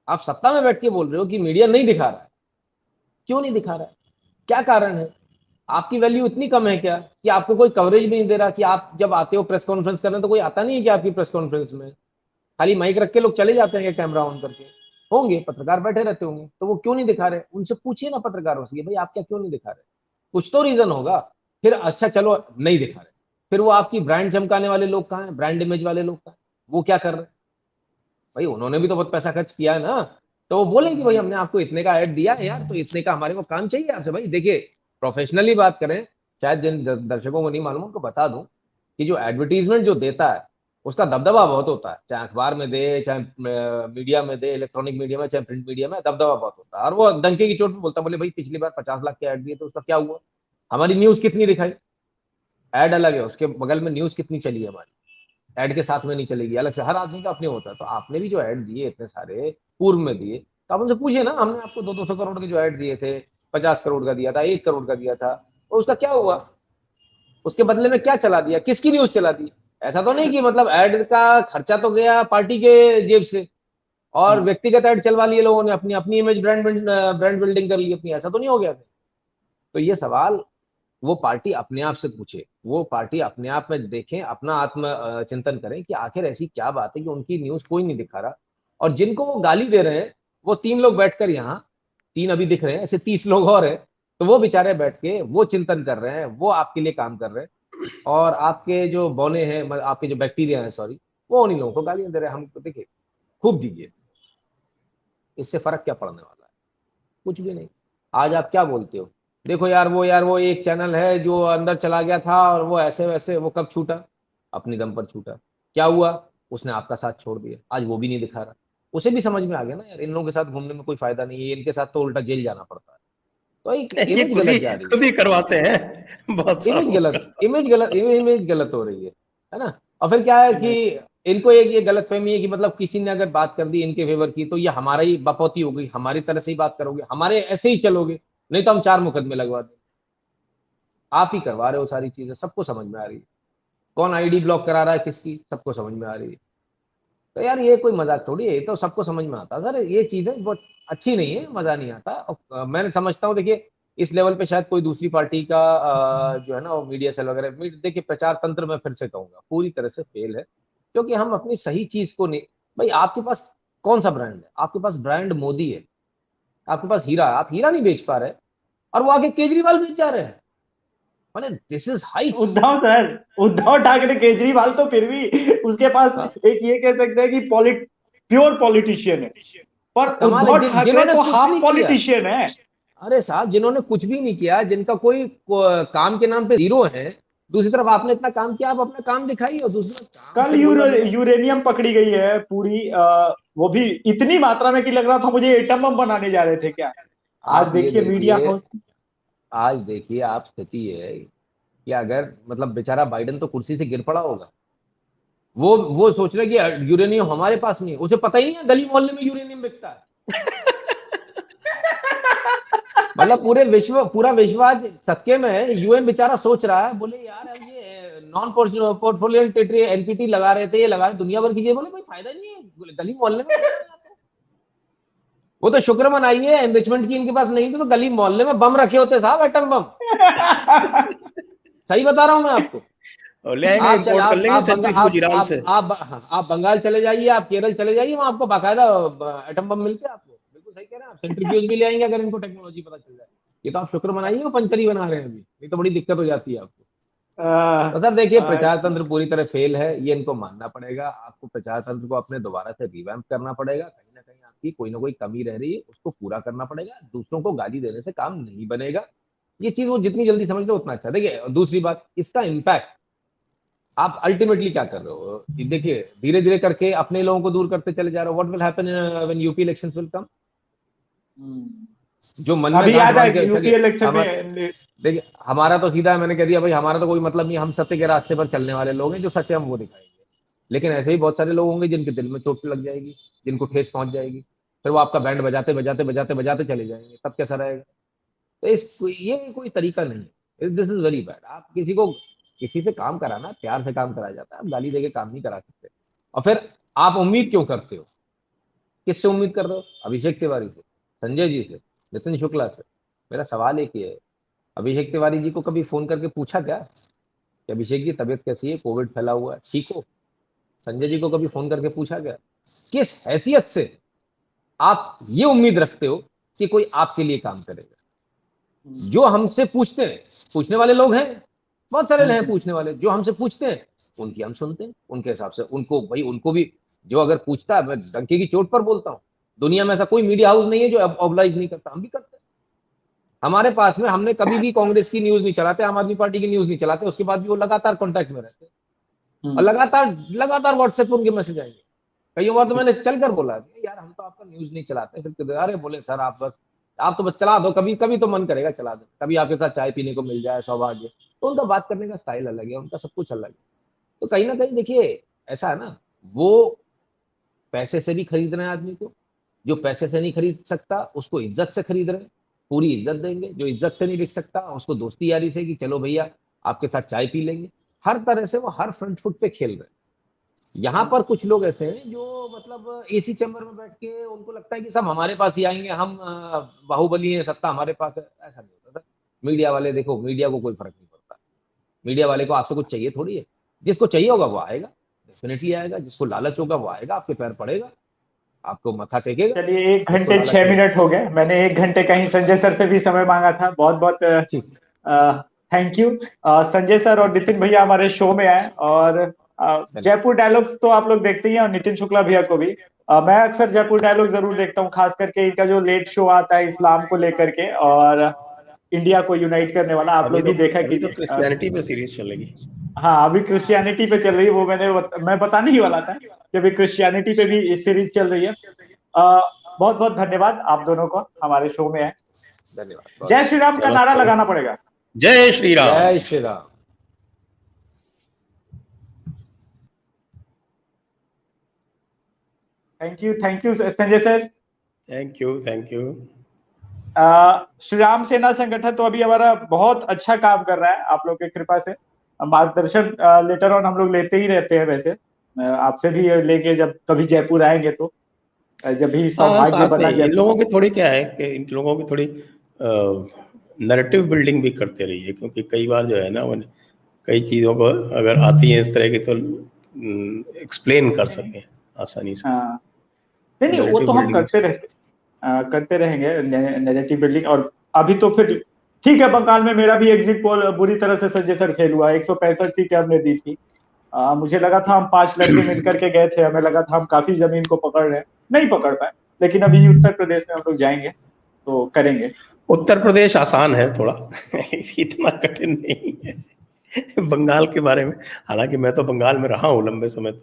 आप सत्ता में बैठ के बोल रहे हो कि मीडिया नहीं दिखा रहा है। क्यों नहीं दिखा रहा है? क्या कारण है? आपकी वैल्यू इतनी कम है क्या कि आपको कोई कवरेज भी नहीं दे रहा? कि आप जब आते हो प्रेस कॉन्फ्रेंस करने तो कोई आता नहीं है कि आपकी प्रेस कॉन्फ्रेंस में? खाली माइक रख के लोग चले जाते हैं कैमरा ऑन करके। होंगे पत्रकार बैठे रहते होंगे, तो वो क्यों नहीं दिखा रहे? उनसे पूछिए ना पत्रकारों से, भाई आप क्या क्यों नहीं दिखा रहे? कुछ तो रीजन होगा। फिर अच्छा चलो नहीं दिखा रहे, फिर वो आपकी ब्रांड चमकाने वाले लोग कहाँ हैं? ब्रांड इमेज वाले लोग कहाँ हैं? वो क्या कर रहे हैं? भाई उन्होंने भी तो बहुत पैसा खर्च किया है ना, तो वो बोले कि भाई हमने आपको इतने का ऐड दिया है यार, तो इतने का हमारे को काम चाहिए आपसे। भाई देखिए, प्रोफेशनली बात करें, शायद जिन दर्शकों को नहीं मालूम उनको बता दूं कि जो एडवर्टीजमेंट जो देता है उसका दबदबा बहुत होता है, चाहे अखबार में दे, चाहे मीडिया में दे, इलेक्ट्रॉनिक मीडिया में, चाहे प्रिंट मीडिया में, दबदबा बहुत होता है। और वो डंके की चोट पे बोलता, बोले भाई पिछली बार 50 लाख के ऐड दिए तो उसका क्या हुआ? हमारी न्यूज कितनी दिखाई? ऐड अलग है, उसके बगल में न्यूज कितनी चली है हमारी, ऐड के साथ में नहीं चलेगी, अलग से। हर आदमी का अपने होता है। तो आपने भी जो ऐड दिए इतने सारे पूर्व में दिए, तो आप उनसे पूछिए ना, हमने आपको 200 करोड़ के जो ऐड दिए थे, 50 करोड़ का दिया था, 1 करोड़ का दिया था, तो उसका क्या हुआ? उसके बदले में क्या चला दिया? किसकी न्यूज चला दी? ऐसा तो नहीं कि मतलब ऐड का खर्चा तो गया पार्टी के जेब से और व्यक्तिगत ऐड चलवा लिए लोगों ने, अपनी अपनी इमेज ब्रांड बिल्डिंग कर ली अपनी, ऐसा तो नहीं हो गया? तो ये सवाल वो पार्टी अपने आप से पूछे, वो पार्टी अपने आप में देखें, अपना आत्म चिंतन करें कि आखिर ऐसी क्या बात है कि उनकी न्यूज कोई नहीं दिखा रहा। और जिनको वो गाली दे रहे हैं, वो 3 लोग बैठकर यहाँ, 3 अभी दिख रहे हैं, ऐसे 30 लोग और हैं, तो वो बेचारे बैठ के वो चिंतन कर रहे हैं, वो आपके लिए काम कर रहे हैं। और आपके जो बौने हैं, आपके जो बैक्टीरिया हैं, सॉरी, वो उन्हीं लोगों को गालियां दे रहे हैं। हम देखिए, खूब दीजिए, इससे फर्क क्या पड़ने वाला है? कुछ भी नहीं। आज आप क्या बोलते हो, देखो यार वो एक चैनल है जो अंदर चला गया था और वो ऐसे वैसे, वो कब छूटा? अपनी दम पर छूटा। क्या हुआ? उसने आपका साथ छोड़ दिया, आज वो भी नहीं दिखा रहा। उसे भी समझ में आ गया ना यार, इन लोगों के साथ घूमने में कोई फायदा नहीं है, इनके साथ तो उल्टा जेल जाना पड़ता है। तो एक ये इमेज गलत जा रही खुद है, ही करवाते हैं बहुत इमेज सालों गलत, से। इमेज गलत हो रही है ना? और फिर क्या है कि इनको एक ये गलत फहमी है कि मतलब किसी ने अगर बात कर दी इनके फेवर की तो ये हमारा ही बपौती हो गई, हमारी तरह से ही बात करोगे, हमारे ऐसे ही चलोगे, नहीं तो हम 4 मुकदमे लगवा दें। आप ही करवा रहे हो सारी चीजें, सबको समझ में आ रही है। कौन आईडी ब्लॉक करा रहा है किसकी, सबको समझ में आ रही है। तो यार ये कोई मजाक थोड़ी है, ये तो सबको समझ में आता है सर। ये चीजें बहुत अच्छी नहीं है, मजा नहीं आता। और मैं समझता हूँ, देखिए इस लेवल पे शायद कोई दूसरी पार्टी का जो है ना वो मीडिया सेल वगैरह, देखिए प्रचार तंत्र मैं फिर से कहूंगा पूरी तरह से फेल है। क्योंकि हम अपनी सही चीज को नहीं, भाई आपके पास कौन सा ब्रांड है? आपके पास ब्रांड मोदी है, आपके पास हीरा है, आप हीरा नहीं बेच पा रहे, और वो आगे केजरीवाल बेच जा रहे हैं। मैंने this is Heights. Uddhav sir, Uddhav Thackeray, Kejriwal तो फिर भी उसके पास एक ये कह सकते हैं कि प्योर पॉलिटिशियन है, पर कमाल उद्धव है ठाकरे जिन्होंने तो कुछ हाफ नहीं किया। पॉलिटिशियन है। अरे साहब, जिन्होंने कुछ भी नहीं किया, जिनका कोई काम के नाम पे जीरो है, दूसरी तरफ आपने इतना काम किया, आप अपना काम दिखाइए। और दूसरा काम कल फिर बोलना मेरा, यूरेनियम पकड़ी गई है पूरी, वो भी इतनी मात्रा में कि लग रहा था मुझे एटम बम बनाने जा रहे थे क्या। आज आप ये देखिए मीडिया देखिए, हाउस। आज देखिए आप स्थिति है कि अगर मतलब बेचारा बाइडेन तो कुर्सी से गिर पड़ा होगा, वो सोच रहे कि यूरेनियम हमारे पास नहीं है, उसे पता ही नहीं है गली मोहल्ले में यूरेनियम बिकता है। मतलब पूरा विश्व आज सदके में है। यूएन बेचारा सोच रहा है, बोले यार अब ये नॉन पोर्टफोलियो एनपीटी लगा रहे थे, ये लगा रहे दुनिया भर की, बोले कोई फायदा नहीं है, बोले गली मोहल्ले में वो तो शुक्र मनाइए एनरिचमेंट की इनके पास नहीं थी, तो गली मोहल्ले में बम रखे होते साहब, एटम बम। सही बता रहा हूं मैं आपको। और ले आएंगे, इंपोर्ट कर लेंगे सेंट्रीफ्यूज ईरान से। आप बंगाल चले जाइए, आप केरल चले जाइए, वहां आपको बाकायदा एटम बम मिलते हैं आपको। बिल्कुल सही कह रहे हैं आप, सेंट्रीफ्यूज भी ले आएंगे अगर इनको टेक्नोलॉजी पता चल जाए। ये तो आप शुक्र मनाइए वो पंचर ही बना रहे हैं अभी, नहीं तो बड़ी दिक्कत हो जाती है आपको। तो सर देखिए, प्रचार तंत्र पूरी तरह फेल है, ये इनको मानना पड़ेगा। आपको प्रचार तंत्र को अपने दोबारा से रिवैम्प करना पड़ेगा। कहीं ना कहीं आपकी कोई ना कोई कमी रह रही है, उसको पूरा करना पड़ेगा। दूसरों को गाली देने से काम नहीं बनेगा। ये चीज वो जितनी जल्दी समझ लो उतना अच्छा। देखिए दूसरी बात, इसका इम्पैक्ट आप अल्टीमेटली क्या कर रहे हो? देखिए धीरे धीरे करके अपने लोगों को दूर करते चले जा रहे हो। What will happen when UP elections will come? जो मन में अभी गांठ याद बांध है के यूपी चलिए, इलेक्शन में देखिए हमारा तो सीधा मैंने कह दिया भाई, हमारा तो कोई मतलब नहीं, हम सत्य के रास्ते पर चलने वाले लोग हैं, जो सच है हम वो दिखाएंगे। लेकिन ऐसे ही बहुत सारे लोग होंगे जिनके दिल में चोट लग जाएगी, जिनको ठेस पहुंच जाएगी, फिर वो आपका बैंड बजाते बजाते बजाते बजाते चले जाएंगे, तब कैसा रहेगा? तो ये कोई तरीका नहीं है, दिस इज वेरी बैड। आप किसी से काम कराना प्यार से काम कराया जाता है, आप गाली देके काम नहीं करा सकते। और फिर आप उम्मीद क्यों करते हो? किससे उम्मीद कर रहे हो? अभिषेक तिवारी से, संजय जी से, नितिन शुक्ला से? मेरा सवाल एक ही है, अभिषेक तिवारी जी को कभी फोन करके पूछा क्या कि अभिषेक जी तबीयत कैसी है, कोविड फैला हुआ है, ठीक हो? संजय जी को कभी फोन करके पूछा क्या? किस हैसियत से आप ये उम्मीद रखते हो कि कोई आपके लिए काम करेगा? जो हमसे पूछते हैं, पूछने वाले लोग हैं, बहुत सारे हैं पूछने वाले, जो हमसे पूछते हैं उनकी हम सुनते हैं, उनके हिसाब से उनको भाई, उनको भी जो अगर पूछता है, मैं डंके की चोट पर बोलता हूँ, दुनिया में ऐसा कोई मीडिया हाउस नहीं है जो ऑब्लाइज नहीं करता, हम भी करते हैं। हमारे पास में, हमने कभी भी कांग्रेस की न्यूज नहीं चलाते, आम आदमी पार्टी की न्यूज नहीं चलाते, उसके बाद भी वो लगातार कॉन्टैक्ट में रहते हैं और लगातार व्हाट्सएप पर उनके मैसेज आएंगे। कई बार तो मैंने चलकर बोला यार हम तो आपका न्यूज नहीं चलाते, फिर अरे बोले सर आप तो बस चला दो, कभी कभी तो मन करेगा चला दो, कभी आपके साथ चाय पीने को मिल जाए, सौभाग्य। तो उनका बात करने का स्टाइल अलग है, उनका सब कुछ अलग है। तो कहीं ना कहीं देखिए, ऐसा है ना, वो पैसे से भी खरीद रहे हैं आदमी को, जो पैसे से नहीं खरीद सकता उसको इज्जत से खरीद रहे हैं, पूरी इज्जत देंगे। जो इज्जत से नहीं बिक सकता उसको दोस्ती यारी से कि चलो भैया आपके साथ चाय पी लेंगे। हर तरह से वो हर फ्रंट फुट पे खेल रहे हैं। यहाँ पर कुछ लोग ऐसे हैं जो मतलब एसी चैम्बर में बैठ के उनको लगता है कि सब हमारे पास ही आएंगे, हम बाहुबली हैं, सत्ता हमारे पास है। ऐसा नहीं होता सर। मीडिया वाले देखो, मीडिया को कोई फर्क नहीं पड़ता। मीडिया वाले को आपसे कुछ चाहिए थोड़ी है, जिसको चाहिए होगा वो आएगा, डेफिनेटली आएगा। जिसको लालच होगा वो आएगा, आपके पैर पड़ेगा, आपको मथा टेकेगा। चलिए 1 घंटे 6 मिनट हो गए, मैंने 1 घंटे का ही संजय सर से भी समय मांगा था। बहुत बहुत ठीक, थैंक यू संजय सर और नितिन भैया हमारे शो में आए। और जयपुर डायलॉग्स तो आप लोग देखते ही हैं, और नितिन शुक्ला भैया को भी मैं अक्सर जयपुर डायलॉग जरूर देखता हूँ, खास करके इनका जो लेट शो आता है इस्लाम को लेकर के और इंडिया को यूनाइट करने वाला। आप लोग भी देखा अभी तो कीजिए। क्रिश्चियनिटी पे सीरीज चलेगी। हाँ, अभी क्रिश्चियनिटी पे चल रही है, वो मैं बताने ही वाला था कि अभी क्रिश्चियनिटी पे भी इस सीरीज चल रही है। बहुत बहुत धन्यवाद आप दोनों को हमारे शो में आए। धन्यवाद। जय श्री राम का नारा लगाना पड़ेगा। जय श्री राम। जय Shri Ram. Thank you Sanjay sir. Thank you Shri Ram सेना संगठन तो अभी हमारा बहुत अच्छा काम कर रहा है, आप लोग की कृपा से। मार्गदर्शन लेटर ऑन हम लोग लेते ही रहते हैं, वैसे आपसे भी लेंगे जब कभी जयपुर आएंगे तो, जब भी सौभाग्य बना। इन लोगों की थोड़ी क्या है कि इन लोगों की थोड़ी नैरेटिव बिल्डिंग भी करते रहिए, क्योंकि कई बार जो है ना, वो कई चीज़ों को अगर आती है इस तरह की तो एक्सप्लेन कर सकें आसानी से। नहीं, वो तो हम करते रहेंगे नैरेटिव बिल्डिंग। और अभी तो फिर ठीक है, बंगाल में मेरा भी एग्जिट पोल बुरी तरह से संजय सर फेल हुआ। 165 सीटें हमने दी थी। मुझे लगा था हम 5 लड़के मिलकर के गए थे, हमें लगा था हम काफी जमीन को पकड़ रहे हैं, नहीं पकड़ पाए। लेकिन अभी उत्तर प्रदेश में हम लोग जाएंगे तो करेंगे। उत्तर प्रदेश आसान है थोड़ा इतना कठिन नहीं है बंगाल के बारे में। हालांकि मैं तो बंगाल में रहा हूँ लंबे समय तक,